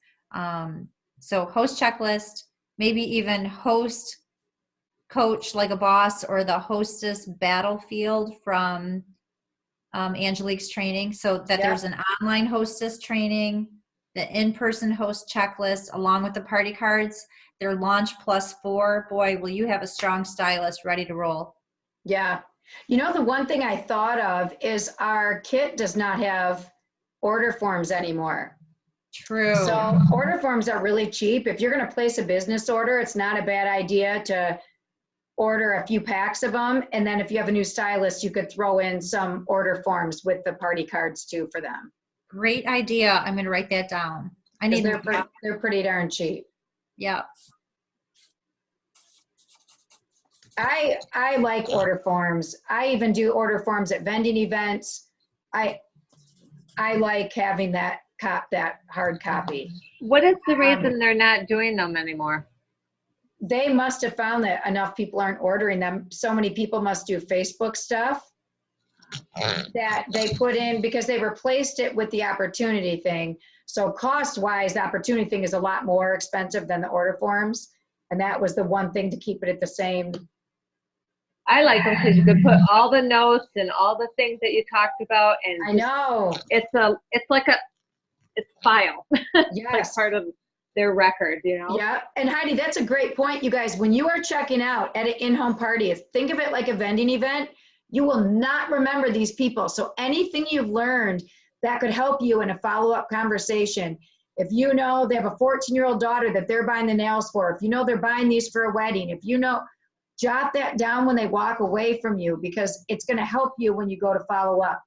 So host checklist, maybe even host coach like a boss, or the hostess battlefield from Angelique's training, so that there's an online hostess training, the in-person host checklist, along with the party cards. Their launch +4. Boy, will you have a strong stylist ready to roll. Yeah. You know, the one thing I thought of is our kit does not have order forms anymore. True. So order forms are really cheap. If you're going to place a business order, it's not a bad idea to order a few packs of them. And then if you have a new stylist, you could throw in some order forms with the party cards too for them. Great idea. I'm going to write that down. I need They're pretty darn cheap. Yeah. I like order forms. I even do order forms at vending events. I like having that hard copy. What is the reason they're not doing them anymore? They must have found that enough people aren't ordering them. So many people must do Facebook stuff that they put in, because they replaced it with the opportunity thing. So cost-wise, the opportunity thing is a lot more expensive than the order forms. And that was the one thing to keep it at the same. I like them because you could put all the notes and all the things that you talked about, and I know. it's file. Yes. Like part of their record, you know? Yeah. And Heidi, that's a great point, you guys. When you are checking out at an in-home party, think of it like a vending event. You will not remember these people. So anything you've learned that could help you in a follow-up conversation, if you know they have a 14-year-old daughter that they're buying the nails for, if you know they're buying these for a wedding, if you know, jot that down when they walk away from you, because it's going to help you when you go to follow up.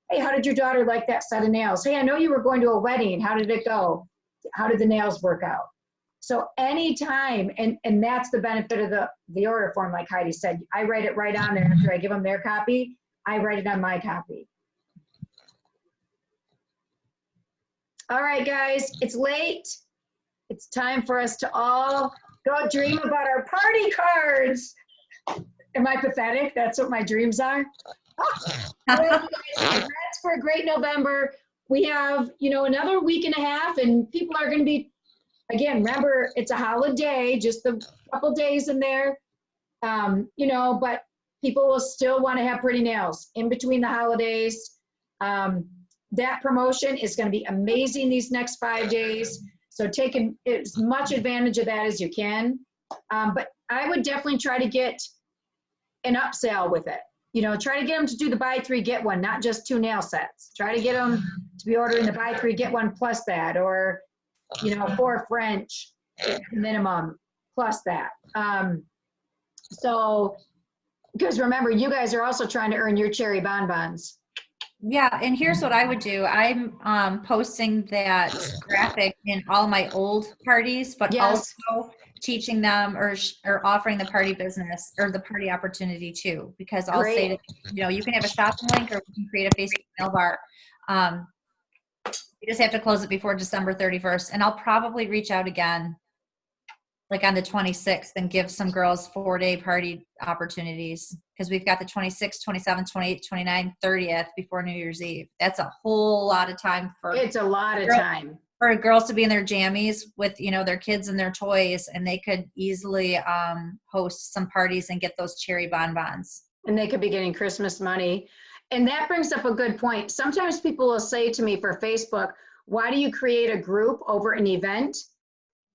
Hey, how did your daughter like that set of nails? Hey, I know you were going to a wedding. How did it go? How did the nails work out? So anytime, and that's the benefit of the order form, like Heidi said, I write it right on there. After I give them their copy, I write it on my copy. All right, guys, it's late. It's time for us to all go dream about our party cards. Am I pathetic? That's what my dreams are. Congrats for a great November. We have, another week and a half, and people are going to be, again, remember, it's a holiday, just a couple days in there, but people will still want to have pretty nails in between the holidays. That promotion is going to be amazing these next 5 days. So take as much advantage of that as you can. But I would definitely try to get an upsell with it. Try to get them to do the buy 3, get 1, not just 2 nail sets. Try to get them to be ordering the buy 3, get 1 plus that, or, 4 French minimum plus that. So, because remember, you guys are also trying to earn your cherry bonbons. Yeah, and here's what I would do. I'm posting that graphic in all my old parties, but Yes. also teaching them or offering the party business or the party opportunity too, because I'll say to you can have a shopping link, or we can create a Facebook mail bar. You just have to close it before December 31st, and I'll probably reach out again like on the 26th and give some girls 4-day party opportunities, because we've got the 26th, 27th, 28th, 29th, 30th before New Year's Eve. That's a whole lot of time It's a lot of time for girls to be in their jammies with, their kids and their toys, and they could easily host some parties and get those cherry bonbons. And they could be getting Christmas money. And that brings up a good point. Sometimes people will say to me for Facebook, why do you create a group over an event?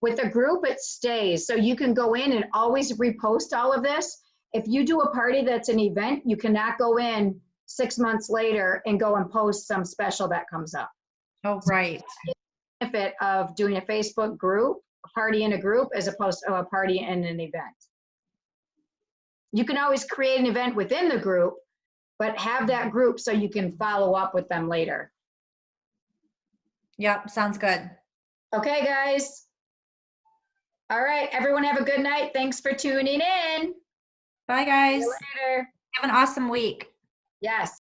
With a group, it stays. So you can go in and always repost all of this. If you do a party that's an event, you cannot go in 6 months later and go and post some special that comes up. Oh, right. So the benefit of doing a Facebook group, a party in a group, as opposed to a party in an event. You can always create an event within the group, but have that group so you can follow up with them later. Yep, sounds good. Okay, guys. All right, everyone have a good night. Thanks for tuning in. Bye, See guys. you later. Have an awesome week. Yes.